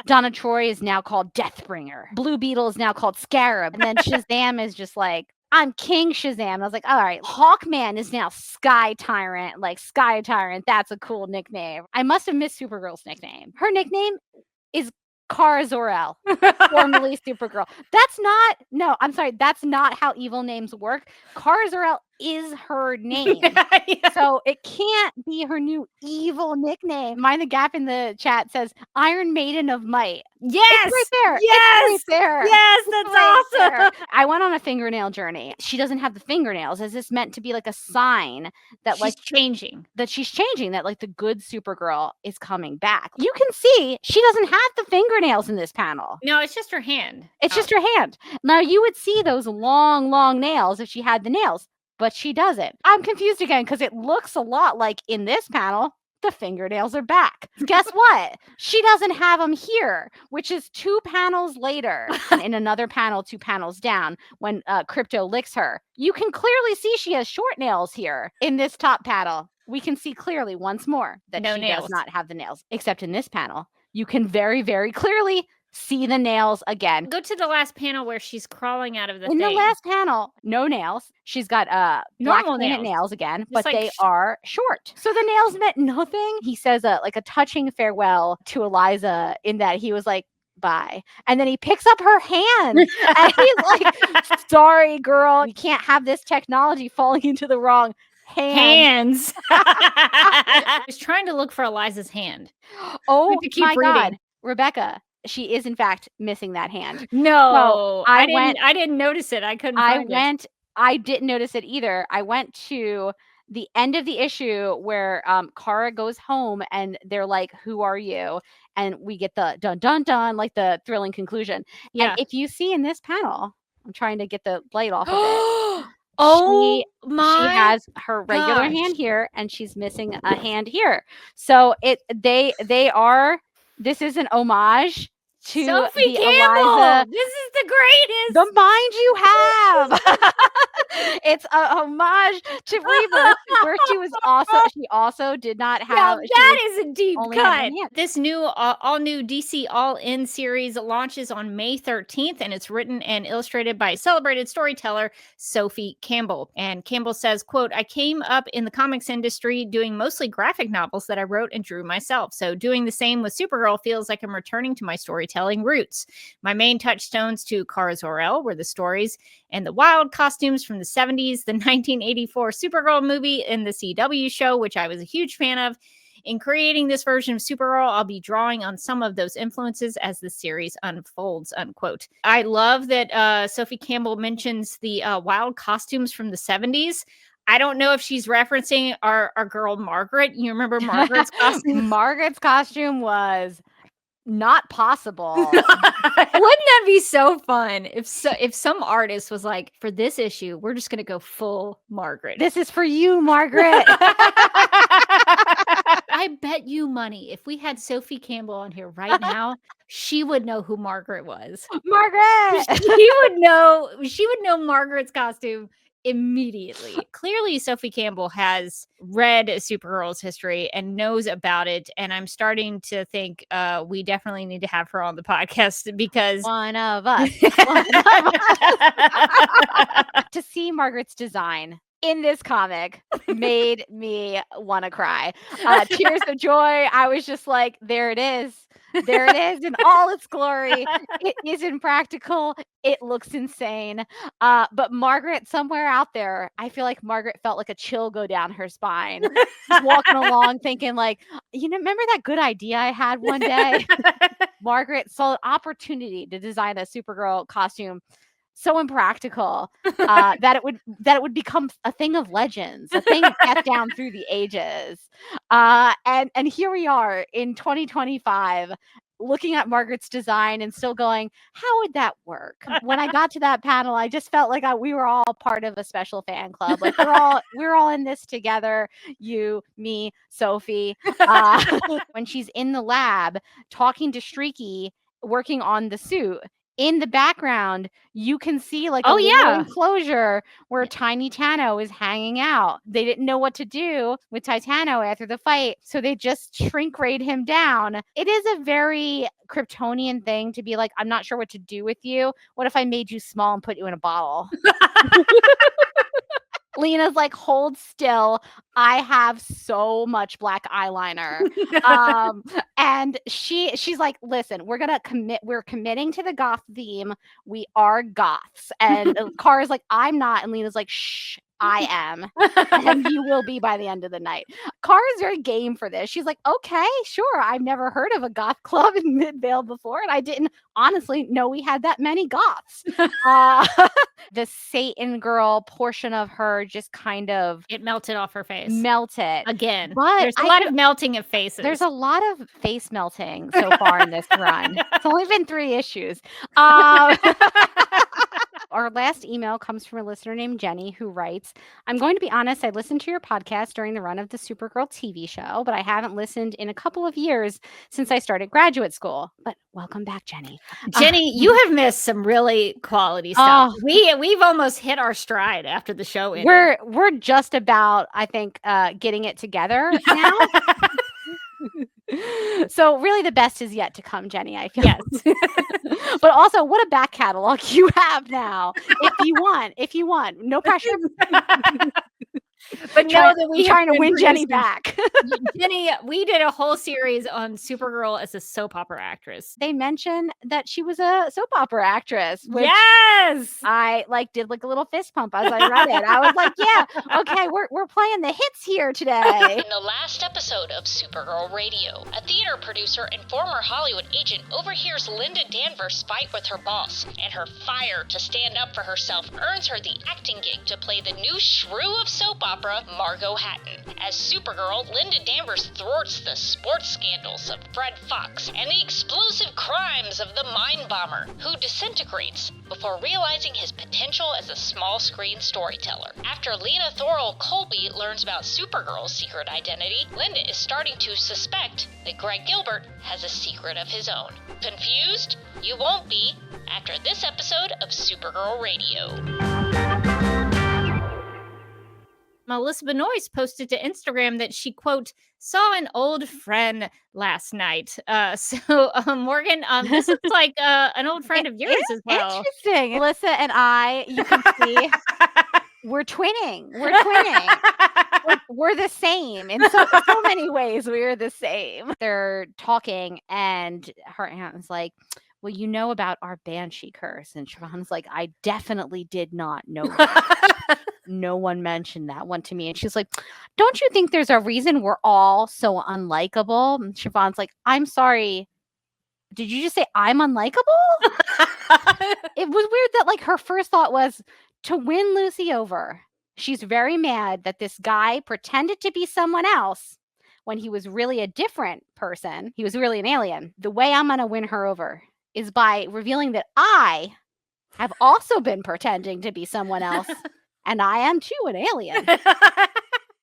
Donna Troy is now called Deathbringer. Blue Beetle is now called Scarab. And then Shazam is just like, I'm King Shazam. And I was like, all right, Hawkman is now Sky Tyrant. Like Sky Tyrant, that's a cool nickname. I must have missed Supergirl's nickname. Her nickname is Kara Zor-El, formerly Supergirl. That's not how evil names work. Kara Zor-El is her name. Yeah. So it can't be her new evil nickname. Mind the Gap in the chat says Iron Maiden of Might. Yes. It's right there. Yes. It's right there. Yes, that's awesome. There. I went on a fingernail journey. She doesn't have the fingernails. Is this meant to be like a sign that she's like changing? That she's changing, that like the good Supergirl is coming back. You can see she doesn't have the fingernails in this panel. No, it's just her hand. It's just her hand. Now you would see those long, long nails if she had the nails. But she doesn't. I'm confused again because it looks a lot like in this panel, the fingernails are back. Guess what? She doesn't have them here, which is 2 panels later. And in another panel, 2 panels down, when Krypto licks her, you can clearly see she has short nails here in this top panel. We can see clearly once more that she does not have the nails, except in this panel. You can very, very clearly see the nails again. Go to the last panel where she's crawling out of the thing. The last panel, no nails. She's got black nails again, just but like they are short. So the nails meant nothing. He says like a touching farewell to Eliza in that he was like, bye. And then he picks up her hand and he's like, sorry, girl, you can't have this technology falling into the wrong hands. I was trying to look for Eliza's hand. Oh my God, Rebecca. She is in fact missing that hand. No, so I didn't notice it. I couldn't find it. I didn't notice it either. I went to the end of the issue where Kara goes home and they're like, who are you? And we get the dun dun dun, like the thrilling conclusion. Yeah. And if you see in this panel, I'm trying to get the light off of it. She has her regular hand here and she's missing a hand here. So this is an homage to Sophie the Campbell. Eliza. This is the greatest. The mind you have. It's a homage to Rebirth, where she also did not have. Now that is a deep cut. This new all new DC All In series launches on May 13th, and it's written and illustrated by celebrated storyteller Sophie Campbell. And Campbell says, quote, I came up in the comics industry doing mostly graphic novels that I wrote and drew myself. So doing the same with Supergirl feels like I'm returning to my storytelling roots. My main touchstones to Kara Zor-El were the stories and the wild costumes from the 70s, the 1984 Supergirl movie, and the CW show, which I was a huge fan of. In creating this version of Supergirl, I'll be drawing on some of those influences as the series unfolds, unquote. I love that Sophie Campbell mentions the wild costumes from the 70s. I don't know if she's referencing our girl Margaret. You remember Margaret's costume? Margaret's costume was not possible. Wouldn't that be so fun if some artist was like, for this issue, we're just going to go full Margaret. This is for you, Margaret. I bet you money if we had Sophie Campbell on here right now, she would know who Margaret was. Margaret. She would know Margaret's costume immediately. Clearly, Sophie Campbell has read Supergirl's history and knows about it. And I'm starting to think we definitely need to have her on the podcast because One of us. To see Margaret's design in this comic made me want to cry. Tears of joy. I was just like, there it is. There it is in all its glory. It isn't practical. It looks insane. But Margaret, somewhere out there, I feel like Margaret felt like a chill go down her spine. Just walking along thinking like, remember that good idea I had one day? Margaret saw an opportunity to design a Supergirl costume so impractical that it would become a thing of legends, a thing passed down through the ages. And here we are in 2025 looking at Margaret's design and still going, how would that work? When I got to that panel, I just felt like we were all part of a special fan club. Like we're all in this together. You, me, Sophie. When she's in the lab talking to Streaky, working on the suit. In the background, you can see like a little enclosure where Tiny Tano is hanging out. They didn't know what to do with Titano after the fight, so they just shrink rayed him down. It is a very Kryptonian thing to be like, I'm not sure what to do with you. What if I made you small and put you in a bottle? Lena's like, hold still. I have so much black eyeliner. And she's like, listen, we're committing to the goth theme. We are goths. And Kara's like, I'm not. And Lena's like, shh, I am. And you will be by the end of the night. Kara's very game for this. She's like, okay, sure. I've never heard of a goth club in Midvale before. And I didn't honestly know we had that many goths. The Satan girl portion of her just kind of... It melted off her face. Melted. Again. But there's a lot of melting of faces. There's a lot of face melting so far in this run. It's only been 3 issues. Our last email comes from a listener named Jenny who writes, I'm going to be honest, I listened to your podcast during the run of the Supergirl TV show, but I haven't listened in a couple of years since I started graduate school. But welcome back, Jenny. Jenny, you have missed some really quality stuff. We've almost hit our stride after the show ended. We're just about, I think, getting it together now. So really the best is yet to come, Jenny, I feel. Yes. But also, what a back catalog you have now. If you want. No pressure. But know that we trying to win Jenny back. Jenny, we did a whole series on Supergirl as a soap opera actress. They mentioned that she was a soap opera actress. Which yes, I did a little fist pump as I read it. I was like, yeah, okay, we're playing the hits here today. In the last episode of Supergirl Radio, a theater producer and former Hollywood agent overhears Linda Danvers fight with her boss, and her fire to stand up for herself earns her the acting gig to play the new shrew of soap opera, Margot Hatton. As Supergirl, Linda Danvers thwarts the sports scandals of Fred Fox and the explosive crimes of the Mind Bomber, who disintegrates before realizing his potential as a small-screen storyteller. After Lena Thorell Colby learns about Supergirl's secret identity, Linda is starting to suspect that Greg Gilbert has a secret of his own. Confused? You won't be after this episode of Supergirl Radio. Melissa Benoist posted to Instagram that she, quote, saw an old friend last night. Morgan, this is like an old friend of yours as well. Interesting. Melissa and I, you can see, we're twinning. We're the same. In so many ways, we're the same. They're talking and her aunt is like, well, you know about our Banshee curse. And Siobhan's like, I definitely did not know that. No one mentioned that one to me. And she's like, don't you think there's a reason we're all so unlikable? And Siobhan's like, I'm sorry. Did you just say I'm unlikable? It was weird that her first thought was to win Lucy over. She's very mad that this guy pretended to be someone else when he was really a different person. He was really an alien. The way I'm going to win her over is by revealing that I have also been pretending to be someone else. And I am too an alien.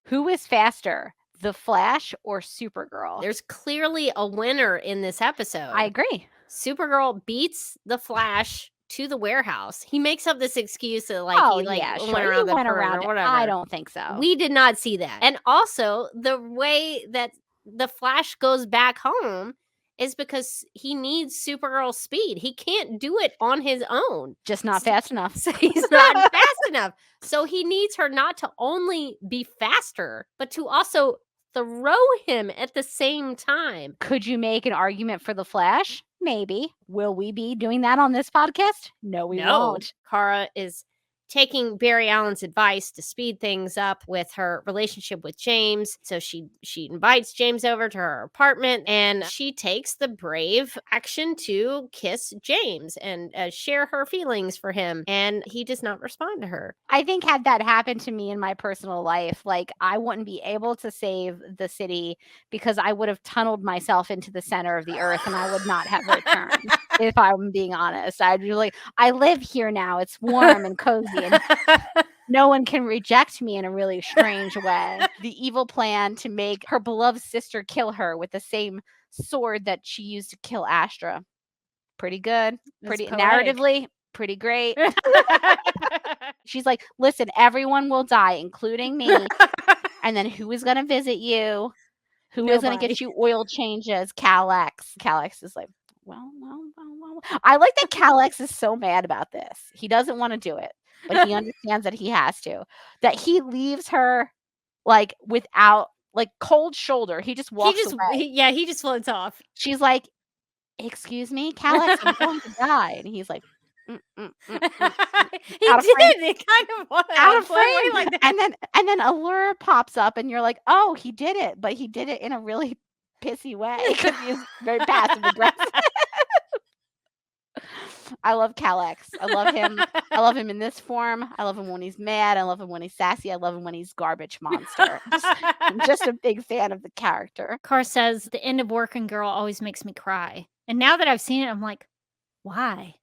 Who is faster, The Flash or Supergirl? There's clearly a winner in this episode. I agree. Supergirl beats the Flash to the warehouse. He makes up this excuse that Sure. went around You the went perimeter around or it. whatever. I don't think so. We did not see that. And also, the way that the Flash goes back home is because he needs Supergirl's speed. He can't do it on his own. Just not fast enough. So he's not fast enough. So he needs her not to only be faster, but to also throw him at the same time. Could you make an argument for the Flash? Maybe. Will we be doing that on this podcast? No, we won't. Kara is taking Barry Allen's advice to speed things up with her relationship with James. So she invites James over to her apartment, and she takes the brave action to kiss James and share her feelings for him. And he does not respond to her. I think had that happened to me in my personal life, like I wouldn't be able to save the city because I would have tunneled myself into the center of the earth and I would not have returned. If I'm being honest, I'd be like, I live here now. It's warm and cozy. And no one can reject me in a really strange way. The evil plan to make her beloved sister kill her with the same sword that she used to kill Astra. Pretty good. Pretty narratively, pretty great. She's like, listen, everyone will die, including me. And then who is going to visit you? Who is going to get you oil changes? Calex. Calex is like, well. I like that Calex is so mad about this. He doesn't want to do it, but he understands that he has to. That he leaves her like without like cold shoulder. He just walks away. He just floats off. She's like, excuse me, Calex, I'm going to die. And he's like, He did. It kind of was out of frame. Like that. And then Allura pops up and you're like, oh, he did it. But he did it in a really pissy way because he's very passive aggressive. I love Calex. I love him. I love him in this form. I love him when he's mad. I love him when he's sassy. I love him when he's garbage monster. I'm just a big fan of the character. Car says the end of Working Girl always makes me cry. And now that I've seen it, I'm like, why?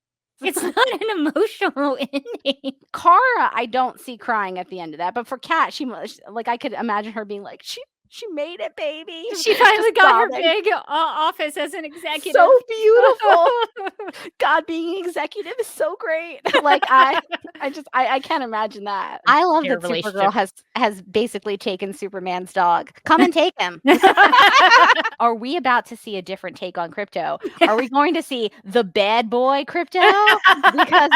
It's not an emotional ending. Kara, I don't see crying at the end of that. But for Kat, she like I could imagine her being like, she made it, baby. She finally got her big office as an executive. So beautiful. God, being executive is so great. Like I can't imagine that. I love that Supergirl has basically taken Superman's dog. Come and take him. Are we about to see a different take on Krypto? Are we going to see the bad boy Krypto? Because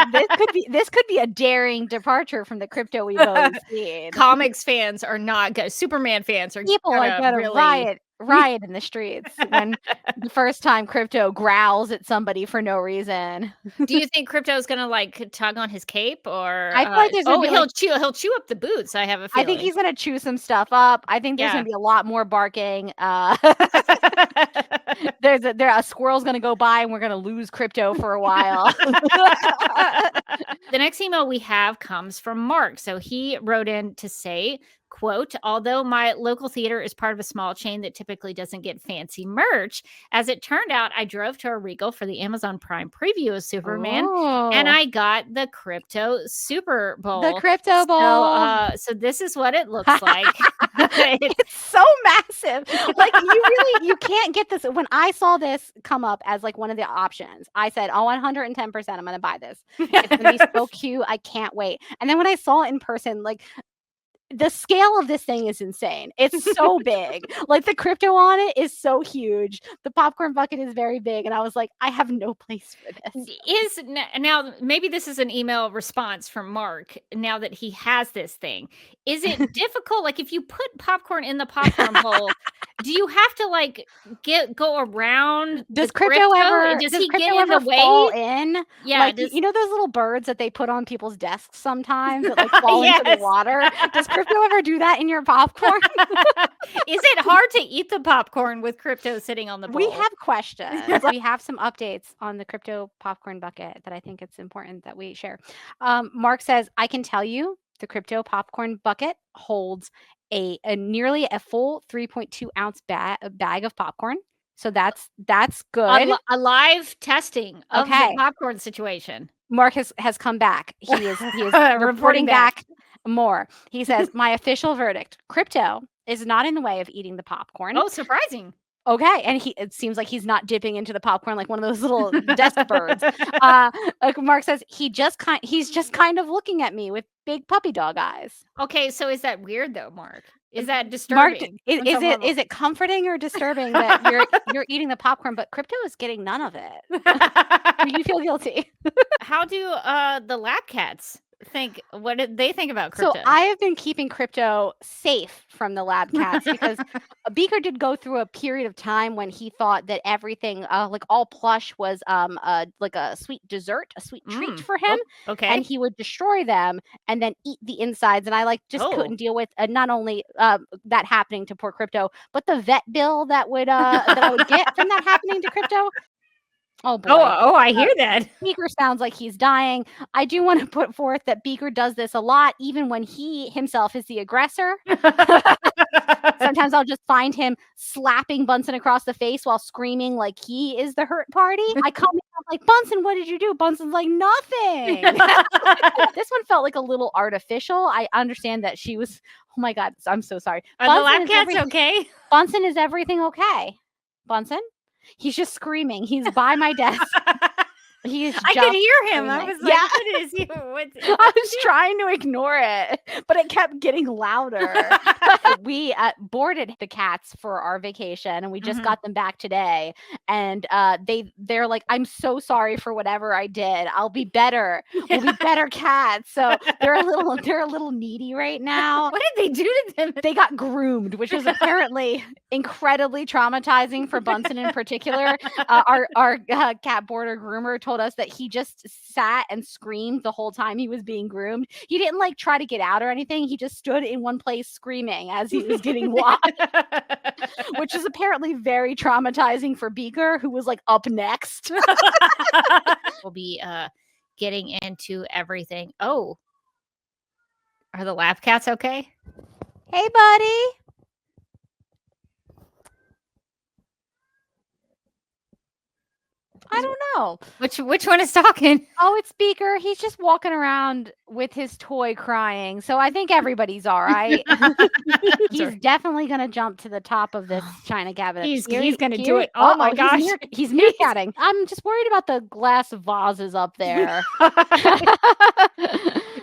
this could be a daring departure from the Krypto we've always seen. Comics fans are not good. Superman fans are people are gonna really riot in the streets when the first time Krypto growls at somebody for no reason. Do you think Krypto is gonna like tug on his cape, or I feel like there's he'll chew up the boots? I have a feeling. I think he's gonna chew some stuff up. I think there's gonna be a lot more barking. A squirrel's gonna go by and we're gonna lose Krypto for a while. The next email we have comes from Mark. So he wrote in to say, quote, although my local theater is part of a small chain that typically doesn't get fancy merch, as it turned out, I drove to a Regal for the Amazon Prime preview of Superman, and I got the Krypto Super Bowl. The Krypto Bowl. So this is what it looks like. It's so massive. Like you can't get this. When I saw this come up as like one of the options, I said, 110%, I'm going to buy this. It's going to be so cute. I can't wait. And then when I saw it in person, like, the scale of this thing is insane. It's so big. Like the Krypto on it is so huge. The popcorn bucket is very big. And I was like, I have no place for this. Now, maybe this is an email response from Mark now that he has this thing. Is it difficult? Like if you put popcorn in the popcorn bowl, do you have to like go around? Does Krypto ever get in the way? Fall in? Yeah. Like, you know those little birds that they put on people's desks sometimes that like fall into the water? Does Krypto ever do that in your popcorn? Is it hard to eat the popcorn with Krypto sitting on the bowl? We have questions. We have some updates on the Krypto popcorn bucket that I think it's important that we share. Mark says, I can tell you the Krypto popcorn bucket holds a nearly a full 3.2 ounce bag of popcorn. So that's good. A live testing of the popcorn situation. Mark has come back. He is reporting back more. He says, my official verdict, Krypto is not in the way of eating the popcorn. Oh, surprising. Okay, and it seems like he's not dipping into the popcorn like one of those little desk birds. Like Mark says, he's just kind of looking at me with big puppy dog eyes. Okay, so is that weird though, Mark? Is that Mark, disturbing? is it comforting or disturbing that you're eating the popcorn, but Krypto is getting none of it? You feel guilty. How do the lab cats think? What did they think about Krypto? So I have been keeping Krypto safe from the lab cats because Beaker did go through a period of time when he thought that everything, like all plush, was like a sweet dessert, a sweet treat for him. Oh, okay. And he would destroy them and then eat the insides. And I just couldn't deal with not only that happening to poor Krypto, but the vet bill that I would get from that happening to Krypto. Oh boy. Oh, I hear that. Beaker sounds like he's dying. I do want to put forth that Beaker does this a lot, even when he himself is the aggressor. Sometimes I'll just find him slapping Bunsen across the face while screaming like he is the hurt party. I come in, I'm like, Bunsen, what did you do? Bunsen's like, nothing. This one felt like a little artificial. I understand that she was, oh my God, I'm so sorry. Are the lab cats okay? Bunsen, is everything okay? Bunsen? He's just screaming. He's by my desk. I could hear him. I was like, what is he? I was trying to ignore it, but it kept getting louder. We boarded the cats for our vacation, and we just got them back today. And they're like, I'm so sorry for whatever I did. I'll be better. We'll be better cats. So they're a little needy right now. What did they do to them? They got groomed, which was apparently incredibly traumatizing for Bunsen in particular. Our cat boarder groomer told us that he just sat and screamed the whole time he was being groomed. He didn't try to get out or anything. He just stood in one place screaming as he was getting washed, which is apparently very traumatizing for Beaker, who was up next. We'll be getting into everything. Oh, are the lab cats okay? Hey, buddy. I don't know. Which one is talking? Oh, it's Beaker. He's just walking around with his toy crying. So I think everybody's all right. He's definitely going to jump to the top of this china cabinet. He's going to do it. Oh my gosh. He's meerkatting. I'm just worried about the glass vases up there.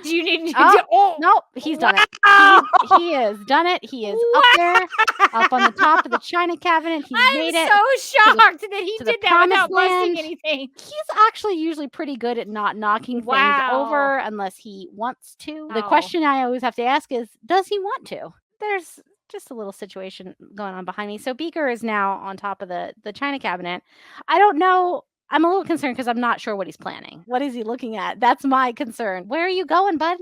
Do you need to no, he's done it. He has done it. He is up there, up on the top of the china cabinet. He's made it. I'm so shocked that he did that without busting anything. He's actually usually pretty good at not knocking things over unless he wants to. The question I always have to ask is, does he want to? There's just a little situation going on behind me. So Beaker is now on top of the china cabinet. I don't know. I'm a little concerned because I'm not sure what he's planning. What is he looking at? That's my concern. Where are you going, bud?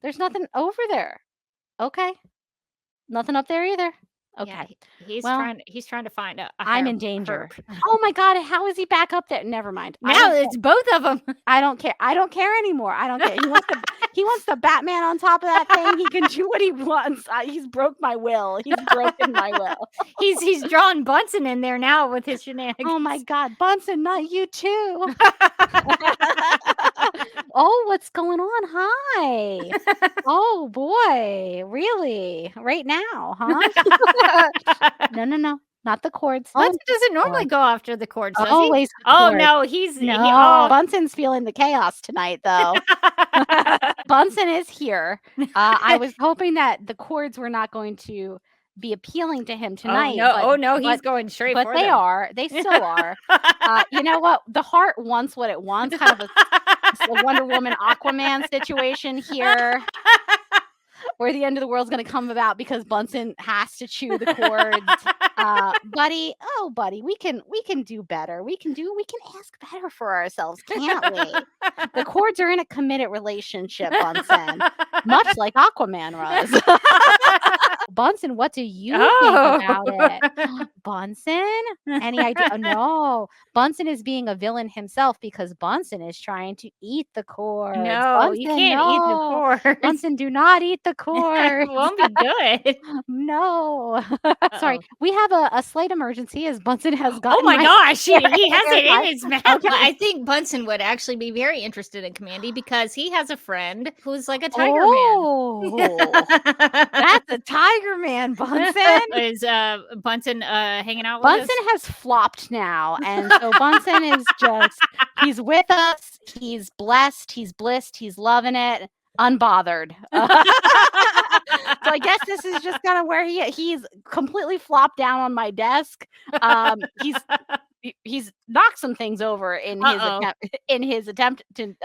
There's nothing over there. Okay. Nothing up there either. Okay. Yeah, he's trying to find a I'm in danger. Oh my God, how is he back up there? Never mind. Now it's both of them. I don't care. I don't care anymore. I don't care. He wants the Batman on top of that thing. He can do what he wants. He's broke my will. He's broken my will. He's drawn Bunsen in there now with his shenanigans. Oh my God, Bunsen, not you too. Oh, what's going on? Hi. Oh boy, really? Right now, huh? No. Not the cords. Bunsen doesn't normally go after the cords, does always he? Oh, no, he's... Bunsen's feeling the chaos tonight, though. Bunsen is here. I was hoping that the cords were not going to be appealing to him tonight. He's going straight for them. But they are. They still are. You know what? The heart wants what it wants. Kind of a Wonder Woman Aquaman situation here. Where the end of the world's going to come about because Bunsen has to chew the cords. Buddy, we can do better. We can ask better for ourselves, can't we? The cords are in a committed relationship, Bunsen, much like Aquaman was. Bunsen, what do you think about it? Bunsen? Any idea? Oh, no. Bunsen is being a villain himself because Bunsen is trying to eat the cords. No, Bunsen, you can't eat the cords. Bunsen, do not eat the cords. It won't be good. No. Sorry. We have a slight emergency as Bunsen has gotten. Oh my gosh. He has it in his mouth. Okay. I think Bunsen would actually be very interested in Commandy because he has a friend who's like a tiger man. That's a tiger Tiger Man, Bunsen. Is Bunsen hanging out with Bunsen us? has flopped now, and so Bunsen is he's with us. He's blessed. He's blissed. He's loving it, unbothered. So I guess this is just kind of where he's completely flopped down on my desk. He's knocked some things over in his attempt to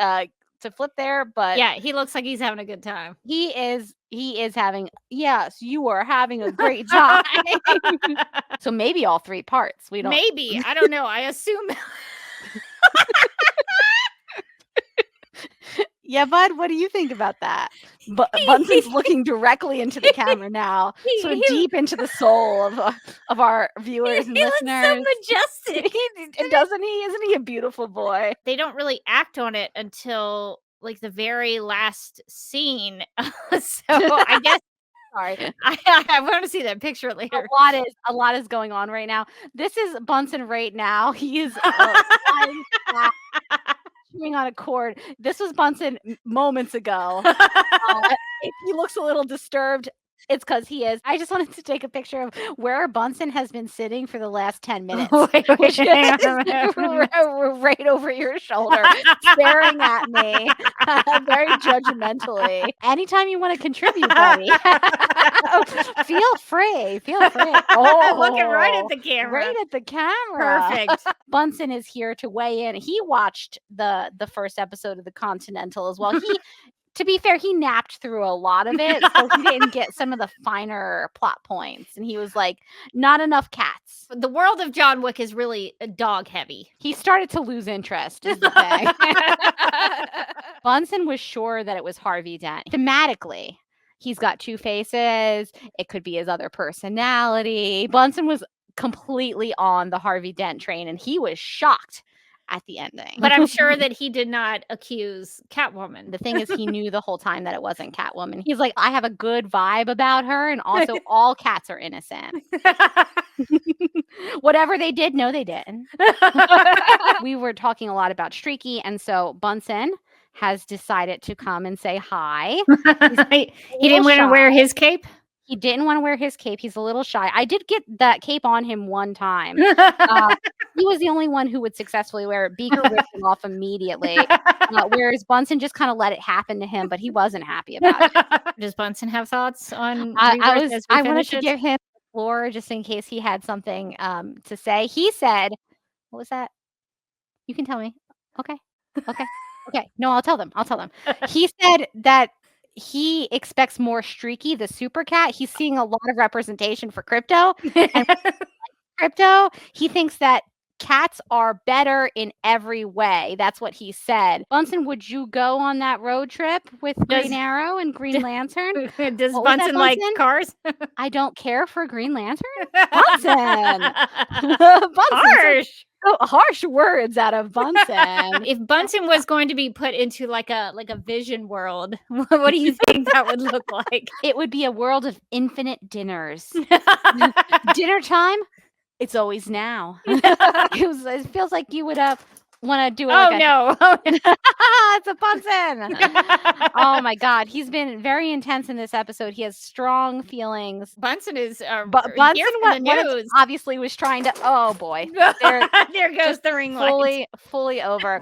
flip there, but yeah, he looks like he's having a good time. He is having. Yes, you are having a great time. So maybe all 3 parts. We don't. Maybe, I don't know. I assume. Yeah, bud, what do you think about that? Bunsen's looking directly into the camera now, sort of deep into the soul of our viewers and listeners. Looks so majestic. Doesn't he? Isn't he a beautiful boy? They don't really act on it until like the very last scene. So I guess sorry. I want to see that picture later. A lot is going on right now. This is Bunsen right now. He is chewing on a cord. This was Bunsen moments ago. If he looks a little disturbed, it's because he is. I just wanted to take a picture of where Bunsen has been sitting for the last 10 minutes. Wait, right over your shoulder, staring at me very judgmentally. Anytime you want to contribute, buddy, feel free. Oh, looking right at the camera. Right at the camera. Perfect. Bunsen is here to weigh in. He watched the first episode of The Continental as well. To be fair, he napped through a lot of it, so he didn't get some of the finer plot points. And he was like, not enough cats. The world of John Wick is really dog heavy. He started to lose interest, is the thing. Bunsen was sure that it was Harvey Dent. Thematically, he's got 2 faces. It could be his other personality. Bunsen was completely on the Harvey Dent train, and he was shocked at the ending. But I'm sure that he did not accuse Catwoman. The thing is, he knew the whole time that it wasn't Catwoman. He's like, I have a good vibe about her, and also all cats are innocent. Whatever they did, no, they didn't. We were talking a lot about Streaky, and so Bunsen has decided to come and say hi. He didn't want to wear his cape? He didn't want to wear his cape. He's a little shy. I did get that cape on him one time. He was the only one who would successfully wear it. Beaker ripped him off immediately. Whereas Bunsen just kind of let it happen to him, but he wasn't happy about it. Does Bunsen have thoughts on I wanted to give him the floor just in case he had something to say. He said, what was that? You can tell me. Okay. No, I'll tell them. He said that he expects more Streaky, the super cat. He's seeing a lot of representation for Krypto. And Krypto, he thinks that cats are better in every way. That's what he said. Bunsen, would you go on that road trip with Green Arrow and Green Lantern? Does Bunsen like cars? I don't care for Green Lantern. Bunsen. Harsh. Oh, harsh words out of Bunsen. If Bunsen was going to be put into like a vision world, what do you think that would look like? It would be a world of infinite dinners. Dinner time? It's always now. It feels like you would want to do it. No. It's a Bunsen. Oh my God. He's been very intense in this episode. He has strong feelings. Bunsen is Bunsen obviously was trying to, oh boy. There goes the ring light. Fully over.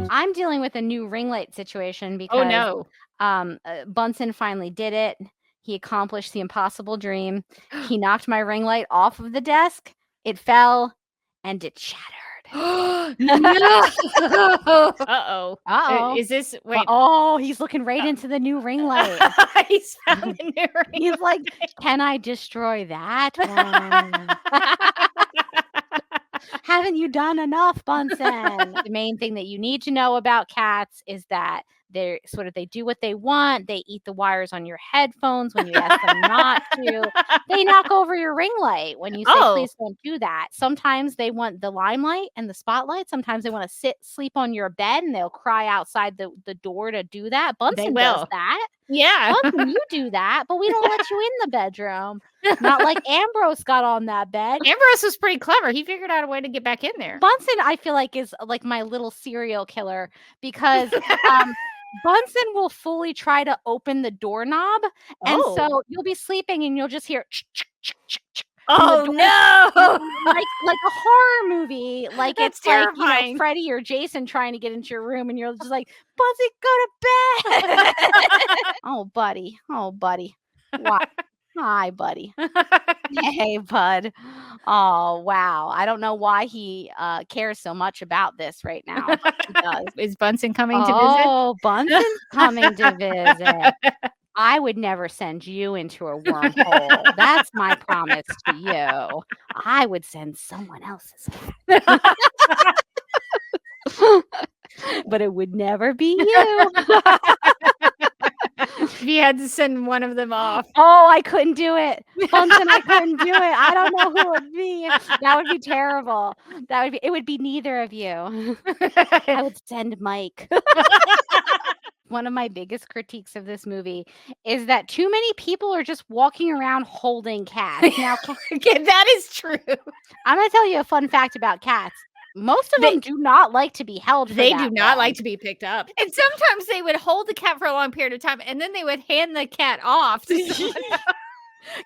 I'm dealing with a new ring light situation because Bunsen finally did it. He accomplished the impossible dream. He knocked my ring light off of the desk. It fell and it shattered. Uh-oh. Is this wait? Oh, he's looking right into the new ring light. He's found the new ring He's like, can I destroy that one? Haven't you done enough, Bunsen? The main thing that you need to know about cats is that they do what they want. They eat the wires on your headphones when you ask them not to. They knock over your ring light when you say, please don't do that. Sometimes they want the limelight and the spotlight. Sometimes they want to sleep on your bed, and they'll cry outside the door to do that. Bunsen does that. Yeah. Bunsen, you do that, but we don't let you in the bedroom. Not like Ambrose got on that bed. Ambrose was pretty clever. He figured out a way to get back in there. Bunsen, I feel like, is like my little serial killer because Bunsen will fully try to open the doorknob. And so you'll be sleeping and you'll just hear oh no, like a horror movie, like That's it's terrifying. Like, you know, Freddy or Jason trying to get into your room, and you're just like, Bunsen, go to bed. Oh buddy, why? Hi buddy. Hey bud. Oh wow, I don't know why he cares so much about this right now. He does. Is Bunsen coming to visit? Oh, Bunsen's coming to visit. I would never send you into a wormhole. That's my promise to you. I would send someone else's cat. But it would never be you. If you had to send one of them off. Oh, I couldn't do it. Bunsen, I couldn't do it. I don't know who it would be. That would be terrible. It would be neither of you. I would send Mike. One of my biggest critiques of this movie is that too many people are just walking around holding cats. Now, that is true. I'm going to tell you a fun fact about cats. Most of them do not like to be held. They do not like to be picked up. And sometimes they would hold the cat for a long period of time and then they would hand the cat off to someone.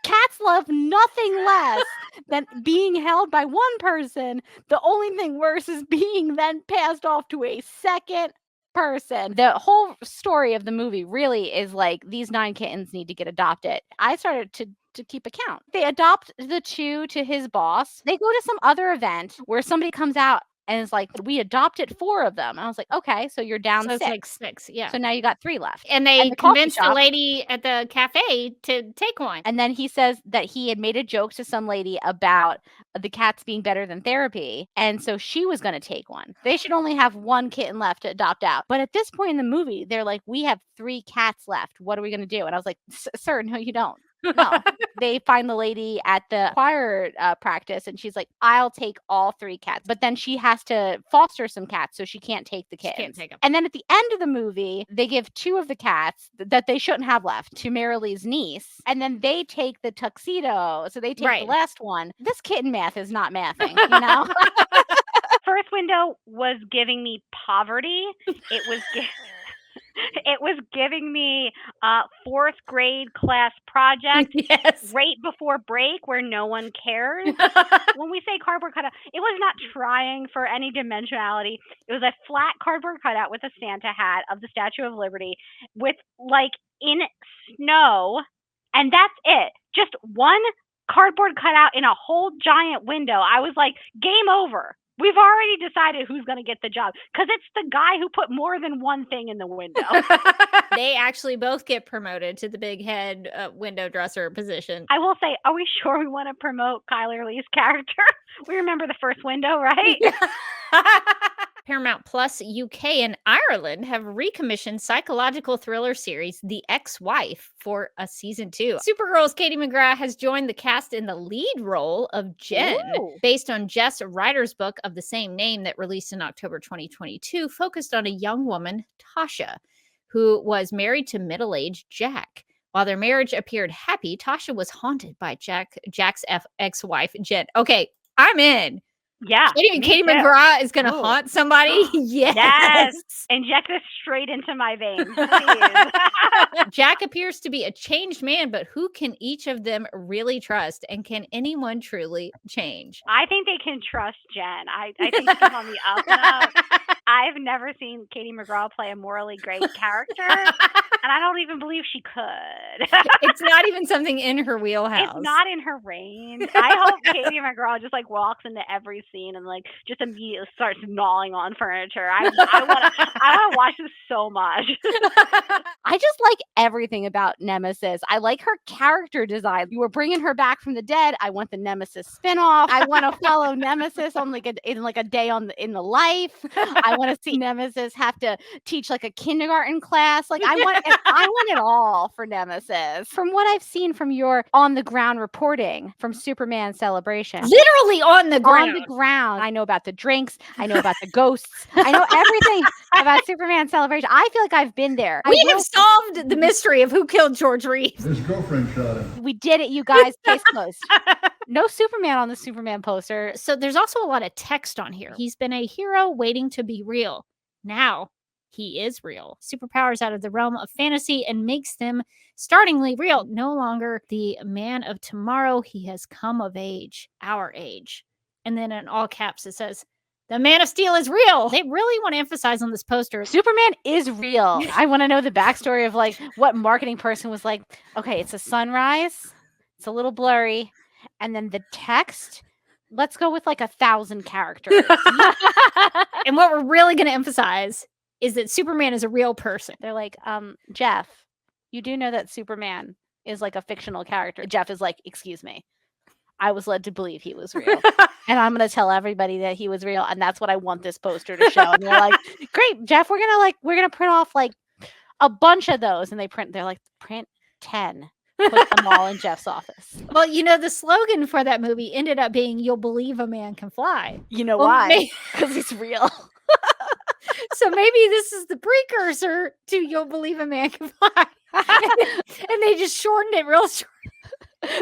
Cats love nothing less than being held by one person. The only thing worse is being then passed off to a second person. The whole story of the movie really is like these 9 kittens need to get adopted. I started to keep account. They adopt the 2 to his boss. They go to some other event where somebody comes out and is like, we adopted 4 of them. And I was like, okay, so you're down 6. It's like 6, yeah. So now you got 3 left. And they convinced the lady at the cafe to take one. And then he says that he had made a joke to some lady about the cats being better than therapy. And so she was going to take one. They should only have 1 kitten left to adopt out. But at this point in the movie, they're like, we have 3 cats left. What are we going to do? And I was like, sir, no, you don't. No. They find the lady at the choir practice and she's like, I'll take all 3 cats. But then she has to foster some cats, so she can't take the kids. She can't take them. And then at the end of the movie, they give 2 of the cats that they shouldn't have left to Marilee's niece. And then they take the tuxedo. So they take the last one. This kitten math is not mathing, you know? First window was giving me poverty. It was giving me 4th grade class project right before break where no one cares. When we say cardboard cutout, it was not trying for any dimensionality. It was a flat cardboard cutout with a Santa hat of the Statue of Liberty with like in snow, and that's it. Just one cardboard cutout in a whole giant window. I was like, game over. We've already decided who's going to get the job because it's the guy who put more than one thing in the window. They actually both get promoted to the big head window dresser position. I will say, are we sure we want to promote Kyler Lee's character? We remember the first window, right? Paramount Plus UK and Ireland have recommissioned psychological thriller series The Ex-Wife for a season 2. Supergirl's Katie McGrath has joined the cast in the lead role of Jen, based on Jess Ryder's book of the same name that released in October 2022, focused on a young woman, Tasha, who was married to middle-aged Jack. While their marriage appeared happy, Tasha was haunted by Jack's ex-wife, Jen. Okay, I'm in. Yeah. Katie McGrath is going to haunt somebody? Yes. Inject this straight into my veins. Jack appears to be a changed man, but who can each of them really trust? And can anyone truly change? I think they can trust Jen. I think she's on the up and up. I've never seen Katie McGrath play a morally great character, and I don't even believe she could. It's not even something in her wheelhouse. It's not in her range. I hope Katie McGrath just like walks into every scene and like just immediately starts gnawing on furniture. I want to watch this so much. I just like everything about Nemesis. I like her character design. You were bringing her back from the dead. I want the Nemesis spinoff. I want to follow Nemesis on in a day in the life. I want to see Nemesis have to teach like a kindergarten class. Like I want it all for Nemesis. From what I've seen from your on the ground reporting from Superman Celebration. Literally on the ground. On the ground. I know about the drinks. I know about the ghosts. I know everything about Superman Celebration. I feel like I've been there. We have solved the mystery of who killed George Reeves. His girlfriend shot him. We did it, you guys. Case closed. No Superman on the Superman poster. So there's also a lot of text on here. He's been a hero waiting to be real. Now he is real. Superpowers out of the realm of fantasy and makes them startlingly real. No longer the man of tomorrow. He has come of age, our age. And then in all caps it says, the Man of Steel is real. They really want to emphasize on this poster. Superman is real. I want to know the backstory of like what marketing person was like, okay, it's a sunrise. It's a little blurry. And then the text, let's go with like 1,000 characters. And what we're really going to emphasize is that Superman is a real person. They're like, Jeff, you do know that Superman is like a fictional character. Jeff is like, excuse me. I was led to believe he was real. And I'm going to tell everybody that he was real. And that's what I want this poster to show. And they're like, great, Jeff, we're going to print off like a bunch of those. And they're like, print 10. Put them all in Jeff's office. Well, you know, the slogan for that movie ended up being, you'll believe a man can fly. You know why? Because he's real. So maybe this is the precursor to you'll believe a man can fly. And they just shortened it real short.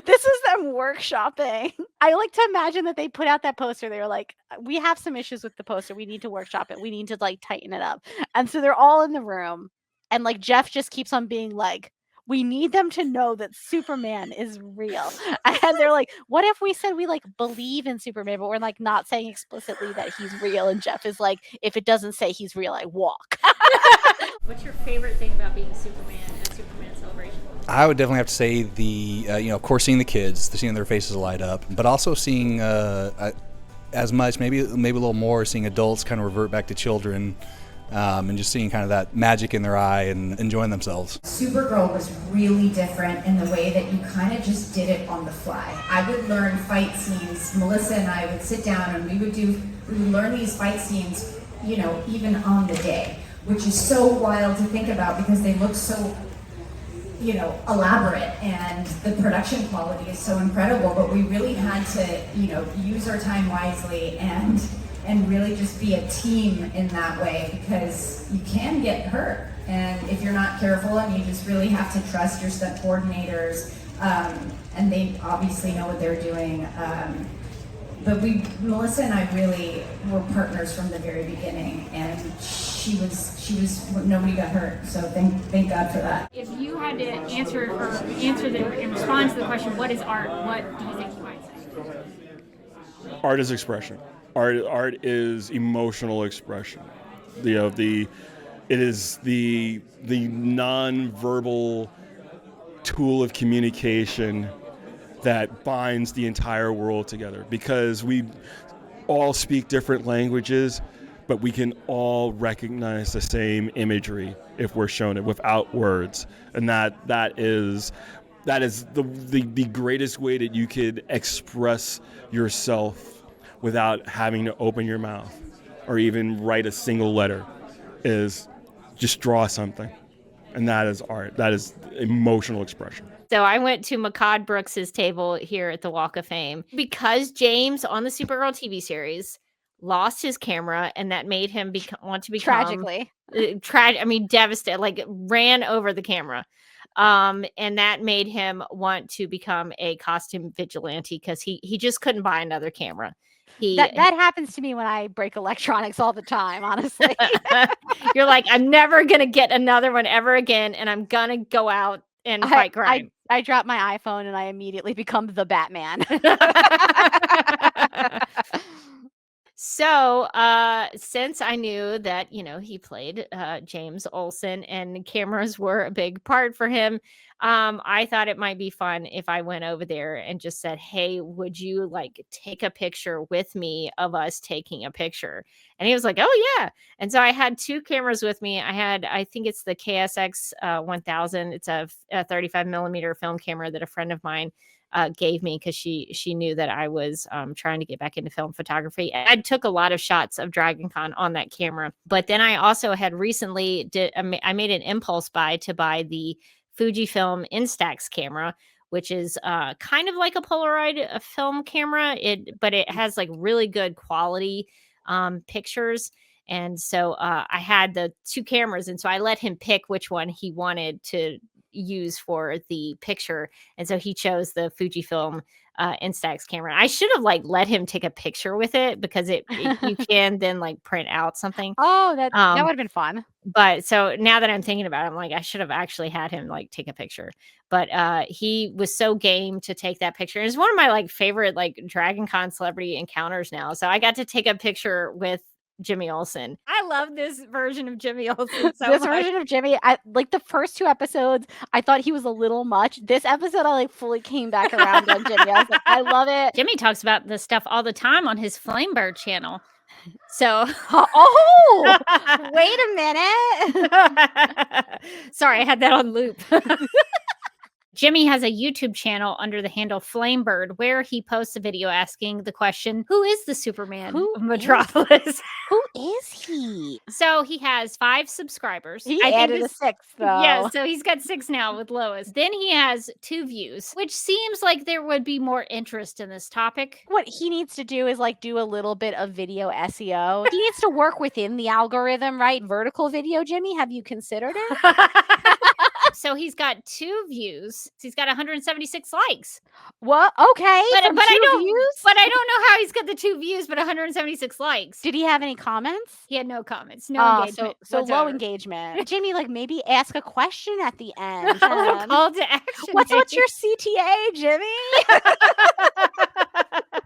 This is them workshopping. I like to imagine that they put out that poster. They were like, we have some issues with the poster. We need to workshop it. We need to like tighten it up. And so they're all in the room. And like Jeff just keeps on being like, we need them to know that Superman is real. And they're like, what if we said we like believe in Superman, but we're like not saying explicitly that he's real? And Jeff is like, if it doesn't say he's real, I walk. What's your favorite thing about being Superman at Superman Celebration? I would definitely have to say the, of course, seeing the kids, seeing their faces light up, but also seeing as much, maybe a little more, seeing adults kind of revert back to children. And just seeing kind of that magic in their eye and enjoying themselves. Supergirl was really different in the way that you kind of just did it on the fly. I would learn fight scenes. Melissa and I would sit down and we would learn these fight scenes, even on the day, which is so wild to think about because they look so, elaborate and the production quality is so incredible, but we really had to, use our time wisely and really just be a team in that way because you can get hurt. And if you're not careful and you just really have to trust your stunt coordinators and they obviously know what they're doing. But Melissa and I really were partners from the very beginning and she was nobody got hurt. So thank God for that. If you had to answer and respond to the question, what is art? What do you think you might say? Art is expression. Art is emotional expression. It is the non-verbal tool of communication that binds the entire world together because we all speak different languages, but we can all recognize the same imagery if we're shown it without words. And that is the greatest way that you could express yourself without having to open your mouth or even write a single letter, is just draw something. And that is art. That is emotional expression. So I went to Makad Brooks's table here at the Walk of Fame because James on the Supergirl TV series lost his camera and that made him want to become... Tragically. Devastated, like ran over the camera. And that made him want to become a costume vigilante because he just couldn't buy another camera. That happens to me when I break electronics all the time, honestly. You're like, I'm never going to get another one ever again, and I'm going to go out and fight crime. I drop my iPhone and I immediately become the Batman. So, since I knew that, he played James Olsen and cameras were a big part for him, I thought it might be fun if I went over there and just said, hey, would you take a picture with me of us taking a picture? And he was like, oh, yeah. And so I had 2 cameras with me. I think it's the KSX 1000. It's a 35 millimeter film camera that a friend of mine gave me because she knew that I was trying to get back into film photography. I took a lot of shots of DragonCon on that camera, but then I also had recently I made an impulse buy to buy the Fujifilm Instax camera, which is kind of like a Polaroid film camera, but it has like really good quality pictures. And so I had the two cameras, and so I let him pick which one he wanted to use for the picture. And so he chose the Fujifilm Instax camera. I should have like let him take a picture with it because you can then like print out something. Oh, that would have been fun. But so now that I'm thinking about it, I'm like, I should have actually had him like take a picture. But he was so game to take that picture. It's one of my like favorite like DragonCon celebrity encounters now. So I got to take a picture with Jimmy Olsen. I love this version of Jimmy Olsen so This much. version of Jimmy, I like the first two episodes, I thought he was a little much. This episode, I like fully came back around on Jimmy. I was like, I love it. Jimmy talks about this stuff all the time on his Flamebird channel. So, wait a minute. Sorry, I had that on loop. Jimmy has a YouTube channel under the handle Flamebird where he posts a video asking the question, who is the Superman of Metropolis? Who is he? So he has 5 subscribers. He added a 6th, though. Yeah, so he's got 6 now with Lois. Then he has 2 views, which seems like there would be more interest in this topic. What he needs to do is like do a little bit of video SEO. He needs to work within the algorithm, right? Vertical video, Jimmy, have you considered it? So he's got 2 views. He's got 176 likes. What? Okay. But I don't views? But I don't know how he's got the 2 views but 176 likes. Did he have any comments? He had no comments. No engagement. So low engagement. Jimmy, like maybe ask a question at the end. Call to action. What's your CTA, Jimmy?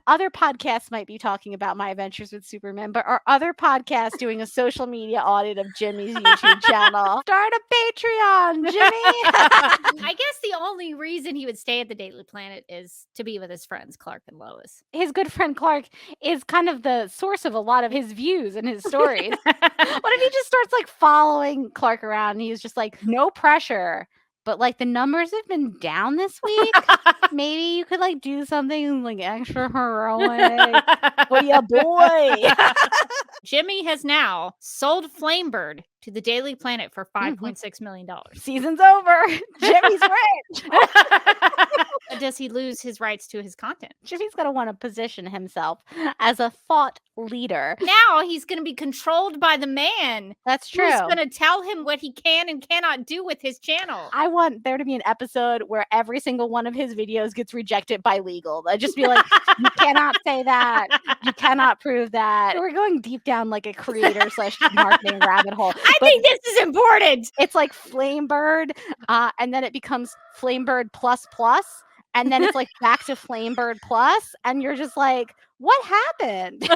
Other podcasts might be talking about my adventures with Superman, but are other podcasts doing a social media audit of Jimmy's YouTube channel? Start a Patreon, Jimmy. I guess the only reason he would stay at the Daily Planet is to be with his friends Clark and Lois. His good friend Clark is kind of the source of a lot of his views and his stories. What if he just starts like following Clark around and he's just like, no pressure, but like the numbers have been down this week. Maybe you could like do something like extra heroic for your boy. Jimmy has now sold Flamebird to the Daily Planet for $5.6 million. Season's over. Jimmy's rich. Does he lose his rights to his content? Jimmy's going to want to position himself as a thought leader. Now he's going to be controlled by the man. That's true. Who's going to tell him what he can and cannot do with his channel. I want there to be an episode where every single one of his videos gets rejected by legal. I'd just be like, you cannot say that. You cannot prove that. We're going deep down like a creator / marketing rabbit hole. I think this is important. It's like Flamebird, and then it becomes Flamebird plus, and then it's like back to Flamebird plus, and you're just like, what happened?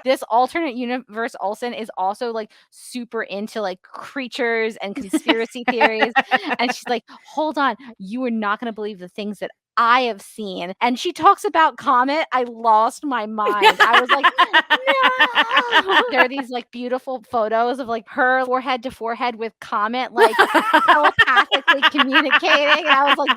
This alternate universe Olsen is also like super into like creatures and conspiracy theories. And she's like, hold on, you are not going to believe the things that I have seen. And she talks about Comet. I lost my mind. I was like, no. There are these like beautiful photos of like her forehead to forehead with Comet, like telepathically communicating. And I was like,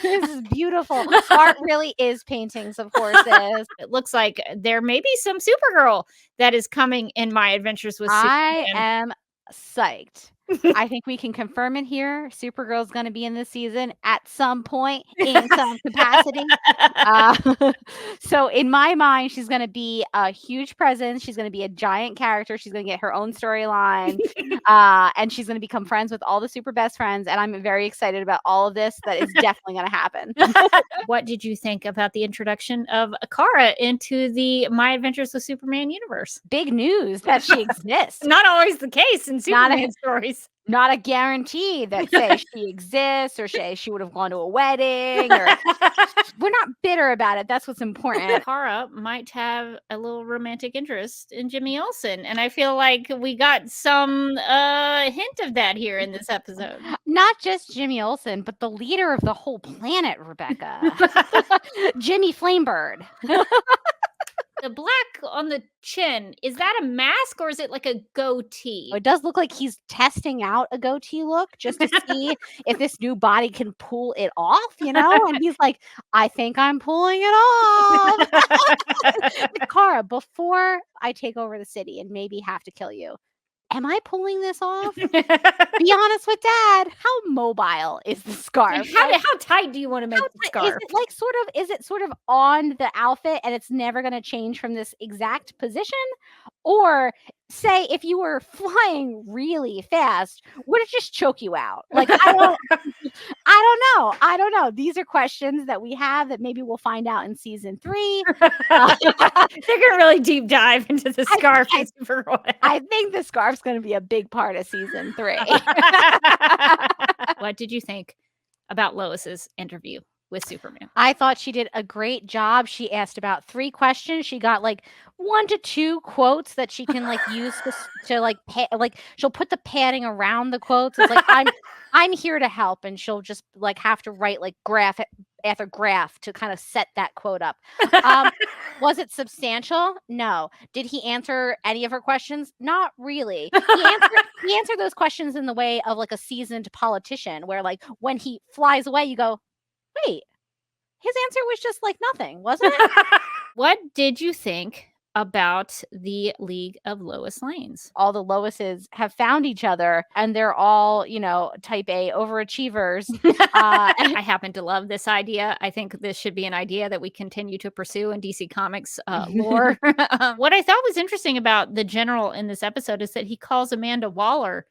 this is beautiful. Art really is paintings of horses. It looks like there may be some Supergirl that is coming in my adventures with Superman. I am psyched. I think we can confirm it here. Supergirl's going to be in this season at some point in some capacity. So in my mind, she's going to be a huge presence. She's going to be a giant character. She's going to get her own storyline. And she's going to become friends with all the super best friends. And I'm very excited about all of this. That is definitely going to happen. What did you think about the introduction of Akara into the My Adventures with Superman universe? Big news that she exists. Not always the case in Superman stories. Not a guarantee that say she exists or say she would have gone to a wedding. Or we're not bitter about it. That's what's important. Kara might have a little romantic interest in Jimmy Olsen, and I feel like we got some hint of that here in this episode. Not just Jimmy Olsen, but the leader of the whole planet, Rebecca. Jimmy Flamebird. The black on the chin, is that a mask or is it like a goatee? It does look like he's testing out a goatee look just to see if this new body can pull it off, And he's like, I think I'm pulling it off. Kara, before I take over the city and maybe have to kill you, am I pulling this off? Be honest with Dad. How mobile is the scarf? How tight do you want to make the scarf? Is it sort of on the outfit and it's never going to change from this exact position? Or say if you were flying really fast, would it just choke you out? Like, I don't know. These are questions that we have that maybe we'll find out in season 3. They're gonna really deep dive into the scarf. I think the scarf's going to be a big part of season 3. What did you think about Lois's interview with Superman? I thought she did a great job. She asked about 3 questions. She got like 1 to 2 quotes that she can like use to like she'll put the padding around the quotes. It's like I'm here to help, and she'll just like have to write like graph after graph to kind of set that quote up. Was it substantial? No. Did he answer any of her questions? Not really. He answered those questions in the way of like a seasoned politician, where like when he flies away, you go, wait, his answer was just like nothing, wasn't it? What did you think about the League of Lois Lanes? All the Loises have found each other, and they're all, type A overachievers. I happen to love this idea. I think this should be an idea that we continue to pursue in DC Comics lore. What I thought was interesting about the General in this episode is that he calls Amanda Waller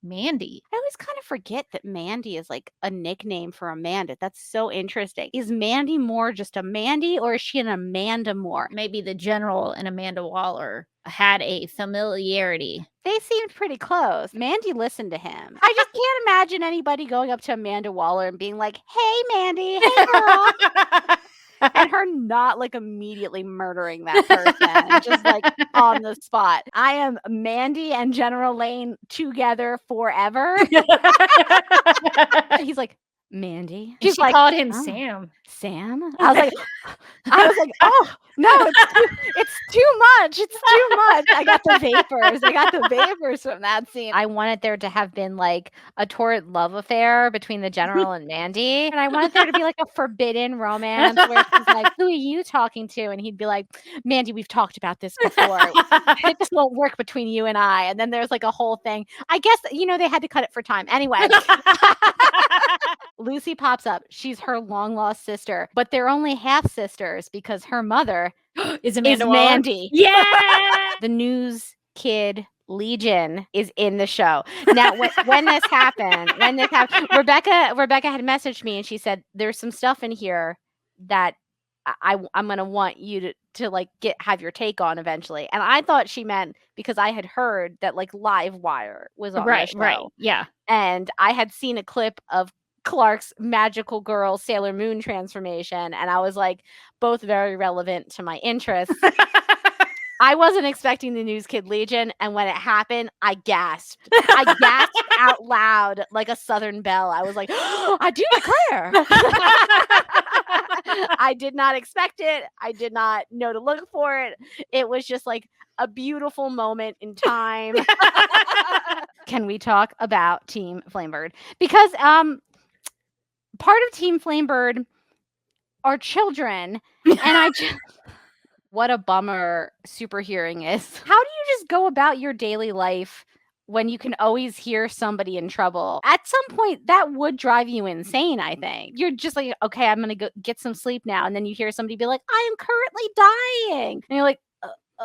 Mandy. I always kind of forget that Mandy is like a nickname for Amanda. That's so interesting. Is Mandy Moore just a Mandy, or is she an Amanda Moore? Maybe the General and Amanda Waller had a familiarity. They seemed pretty close. Mandy listened to him. I just can't imagine anybody going up to Amanda Waller and being like, hey, Mandy, hey, girl. And her not like immediately murdering that person, just like on the spot. I am Mandy and General Lane together forever. He's like, Mandy. She called him Sam. Sam? I was like, oh no, it's too much. It's too much. I got the vapors from that scene. I wanted there to have been like a torrid love affair between the General and Mandy. And I wanted there to be like a forbidden romance where he's like, who are you talking to? And he'd be like, Mandy, we've talked about this before. It just won't work between you and I. And then there's like a whole thing. I guess, they had to cut it for time. Anyway. Lucy pops up. She's her long lost sister, but they're only half sisters because her mother is Amanda Waller. Mandy. Yeah. The News Kid Legion is in the show. Now, when this happened, Rebecca had messaged me and she said, there's some stuff in here that I'm going to want you to like have your take on eventually. And I thought she meant because I had heard that like Live Wire was on the show. Right. Yeah. And I had seen a clip of Clark's magical girl Sailor Moon transformation, and I was like, both very relevant to my interests. I wasn't expecting the News Kid Legion, and when it happened, I gasped. I gasped out loud like a Southern belle. I was like, oh, I do declare. I did not expect it. I did not know to look for it. It was just like a beautiful moment in time. Can we talk about Team Flamebird? Because part of Team Flamebird are children, and what a bummer superhearing is. How do you just go about your daily life when you can always hear somebody in trouble? At some point, that would drive you insane, I think. You're just like, okay, I'm going to go get some sleep now. And then you hear somebody be like, I am currently dying. And you're like,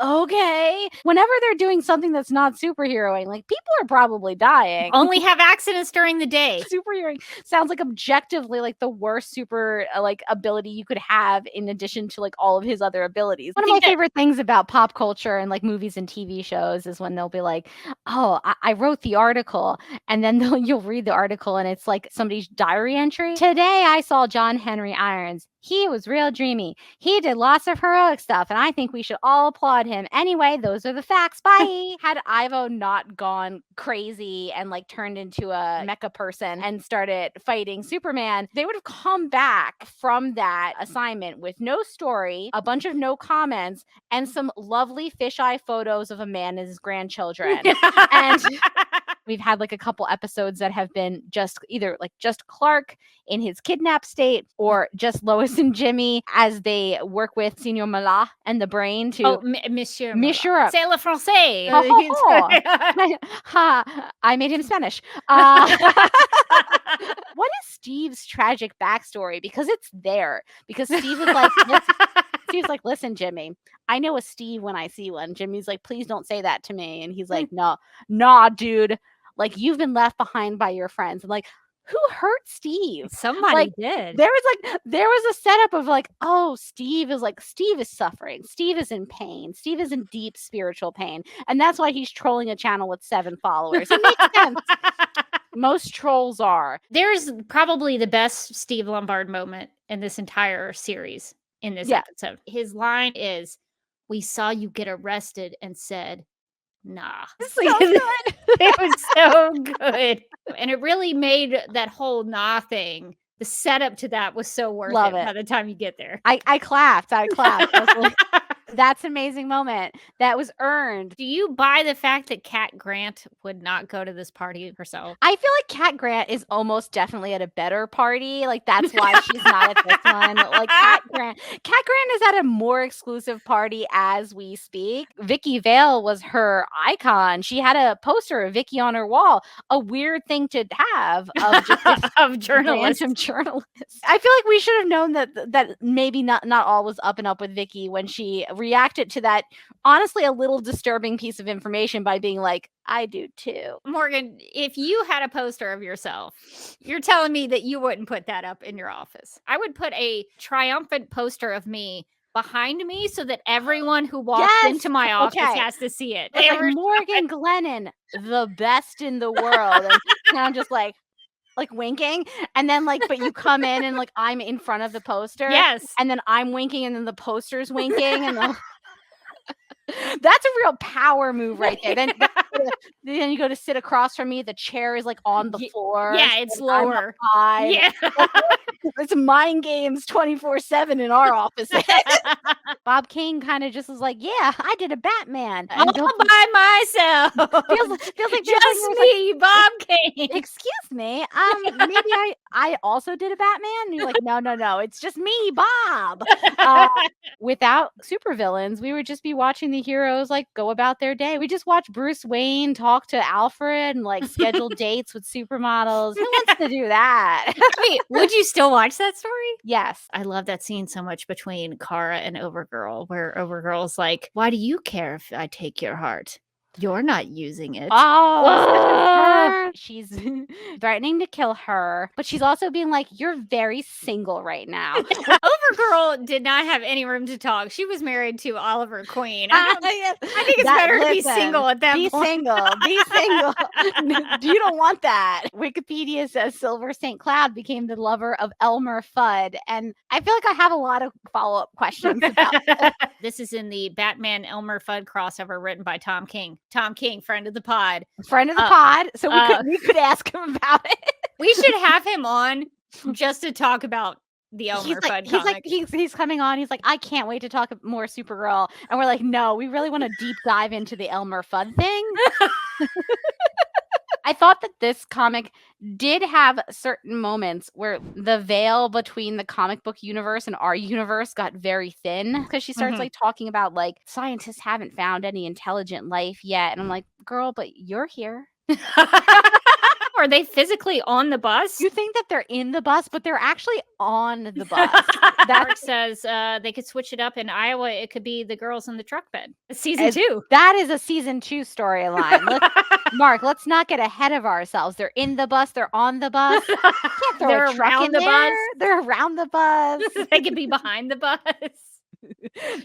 okay. Whenever they're doing something that's not superheroing, like people are probably dying. Only have accidents during the day. Superheroing sounds like objectively like the worst super like ability you could have in addition to like all of his other abilities. One of my favorite things about pop culture and like movies and TV shows is when they'll be like, oh, I wrote the article, and then you'll read the article and it's like somebody's diary entry. Today I saw John Henry Irons. He was real dreamy. He did lots of heroic stuff, and I think we should all applaud cut him. Anyway, those are the facts. Bye. Had Ivo not gone crazy and like turned into a mecha person and started fighting Superman, they would have come back from that assignment with no story, a bunch of no comments, and some lovely fisheye photos of a man and his grandchildren. And we've had like a couple episodes that have been just either like just Clark in his kidnapped state or just Lois and Jimmy as they work with Signor Malat and the brain to Monsieur Monsieur. C'est le français. I made him Spanish. What is Steve's tragic backstory? Because it's there. Because Steve is like, Steve's like, listen, Jimmy, I know a Steve when I see one. Jimmy's like, please don't say that to me. And he's like, nah, dude. Like, you've been left behind by your friends. And like, who hurt Steve? Somebody did. There was a setup of like, oh, Steve is suffering. Steve is in pain. Steve is in deep spiritual pain. And that's why he's trolling a channel with 7 followers. It makes sense. Most trolls are. There's probably the best Steve Lombard moment in this entire series in this episode. His line is, "We saw you get arrested and said, nah." So good. It was so good. And it really made that whole nah thing, the setup to that was so worth it by the time you get there. I clapped. I was like, that's an amazing moment. That was earned. Do you buy the fact that Cat Grant would not go to this party herself? I feel like Cat Grant is almost definitely at a better party. Like, that's why she's not at this one. Like, Cat Grant is at a more exclusive party as we speak. Vicky Vale was her icon. She had a poster of Vicky on her wall. A weird thing to have of just of journalists. Random journalists. I feel like we should have known that maybe not all was up and up with Vicky when she reacted to that honestly a little disturbing piece of information by being like, I do too. Morgan, if you had a poster of yourself, you're telling me that you wouldn't put that up in your office. I would put a triumphant poster of me behind me so that everyone who walks into my office has to see it. Like Morgan Glennon, the best in the world. And I'm just like winking, and then but you come in and I'm in front of the poster, and then I'm winking, and then the poster's winking, and that's a real power move right there. Then you go to sit across from me, the chair is on the floor. Yeah, it's lower. Yeah, it's mind games 24/7 in our office. Bob Kane kind of just was like, yeah, I did a Batman all by myself. Feels like just me, Bob Kane. Excuse me, maybe I also did a Batman. And you're like, no, it's just me, Bob. Without supervillains, we would just be watching the heroes go about their day. We just watch Bruce Wayne talk to Alfred and schedule dates with supermodels. Who wants to do that? Wait, would you still watch that story? Yes. I love that scene so much between Kara and Overgirl, where Overgirl's like, why do you care if I take your heart? You're not using it. Oh, she's threatening to kill her, but she's also being like, you're very single right now. Overgirl did not have any room to talk. She was married to Oliver Queen. I think it's better to be single at that point. Be single. You don't want that. Wikipedia says Silver St. Cloud became the lover of Elmer Fudd, and I feel like I have a lot of follow-up questions about this. This is in the Batman Elmer Fudd crossover written by Tom King. Tom King, friend of the pod. So we could ask him about it. We should have him on just to talk about the Elmer Fudd comic. He's coming on. He's like, I can't wait to talk more Supergirl. And we're like, no, we really want to deep dive into the Elmer Fudd thing. I thought that this comic did have certain moments where the veil between the comic book universe and our universe got very thin, because she starts talking about scientists haven't found any intelligent life yet. And I'm like, girl, but you're here. Are they physically on the bus? You think that they're in the bus, but they're actually on the bus. Mark says they could switch it up in Iowa. It could be the girls in the truck bed. Season 2. That is a season 2 storyline. Mark, let's not get ahead of ourselves. They're in the bus. They're on the bus. They're around the bus. They're around the bus. They could be behind the bus.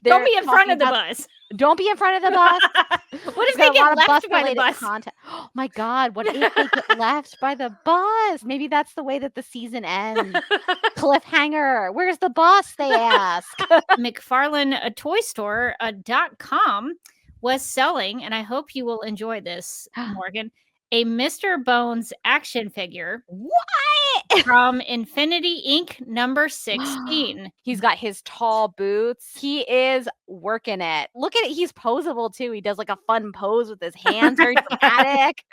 Don't be in front of the bus. Don't be in front of the bus. What if There's they a lot get of left by the bus-related bus? content. Oh my God, what if they get left by the bus? Maybe that's the way that the season ends. Cliffhanger. Where's the bus? They ask. McFarlane Toy Store.com was selling, and I hope you will enjoy this, Morgan, a Mr. Bones action figure. What? From Infinity Inc. number 16. He's got his tall boots. He is working it. Look at it. He's posable too. He does like a fun pose with his hands, very dramatic.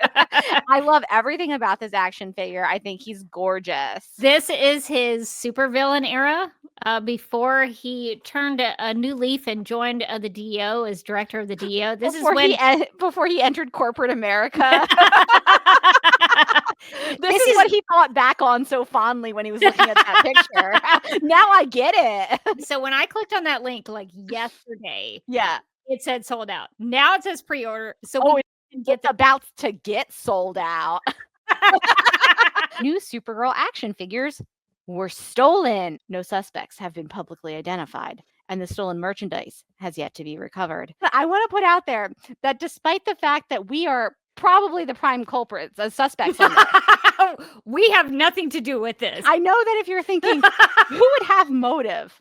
I love everything about this action figure. I think he's gorgeous. This is his supervillain era. Before he turned a new leaf and joined the DEO as director of the DEO. This before is when before he entered corporate America. This is what he thought back on so fondly when he was looking at that picture. Now I get it. So when I clicked on that link like yesterday, yeah, it said sold out. Now it says pre-order. So it's about to get sold out. New Supergirl action figures were stolen. No suspects have been publicly identified, and the stolen merchandise has yet to be recovered. I want to put out there that despite the fact that we are probably the prime culprits as suspects on this, we have nothing to do with this. I know that if you're thinking, who would have motive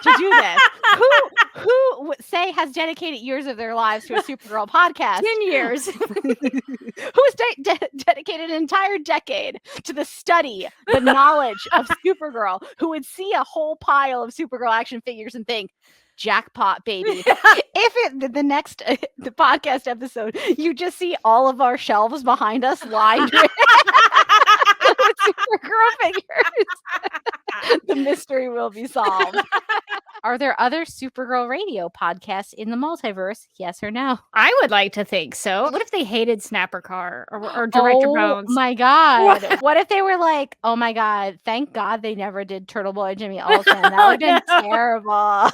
to do this? Who would say has dedicated years of their lives to a Supergirl podcast? 10 years. Who's dedicated an entire decade to the study, the knowledge of Supergirl, who would see a whole pile of Supergirl action figures and think, jackpot, baby. If the next the podcast episode, you just see all of our shelves behind us lined with Supergirl figures, the mystery will be solved. Are there other Supergirl Radio podcasts in the multiverse? Yes or no? I would like to think so. What if they hated Snapper Car or Director Bones? Oh my God. What if they were like, oh my God, thank God they never did Turtle Boy Jimmy Olsen. That would have been terrible.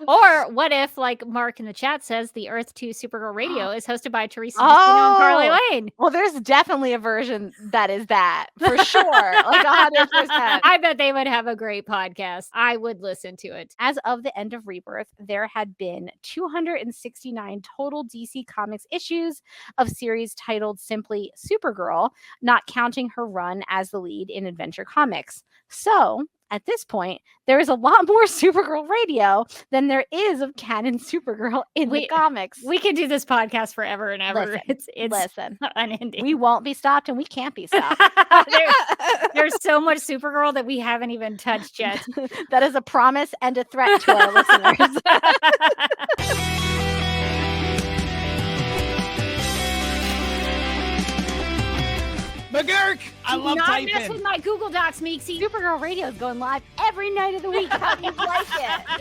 Or what if, like Mark in the chat says, the Earth 2 Supergirl Radio is hosted by Teresa Destino and Carly Lane? Well, there's definitely a version that is that, for sure. Like 100%. I bet they would have a great podcast. I would listen to it. As of the end of Rebirth, there had been 269 total DC Comics issues of series titled simply Supergirl, not counting her run as the lead in Adventure Comics. So, at this point, there is a lot more Supergirl Radio than there is of canon Supergirl in the comics. We could do this podcast forever and ever. Listen, unending. We won't be stopped and we can't be stopped. There's so much Supergirl that we haven't even touched yet. That is a promise and a threat to our listeners. McGurk! I love Not typing. mess with my Google Docs, Meeksy. Supergirl Radio is going live every night of the week. How do you like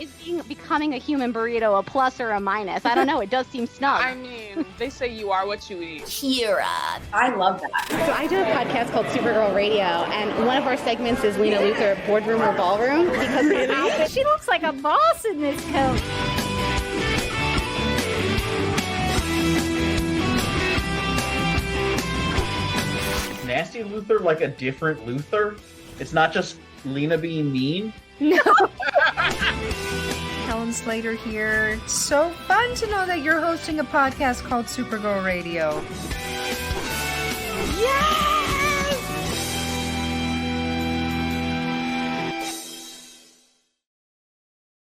it? Is becoming a human burrito a plus or a minus? I don't know. It does seem snug. I mean, they say you are what you eat. Kira. I love that. So I do a podcast called Supergirl Radio, and one of our segments is Lena Luthor Boardroom or Ballroom. Because she looks like a boss in this coat. Nasty Luthor like a different Luthor? It's not just Lena being mean? No. Helen Slater here. So fun to know that you're hosting a podcast called Supergirl Radio. Yeah!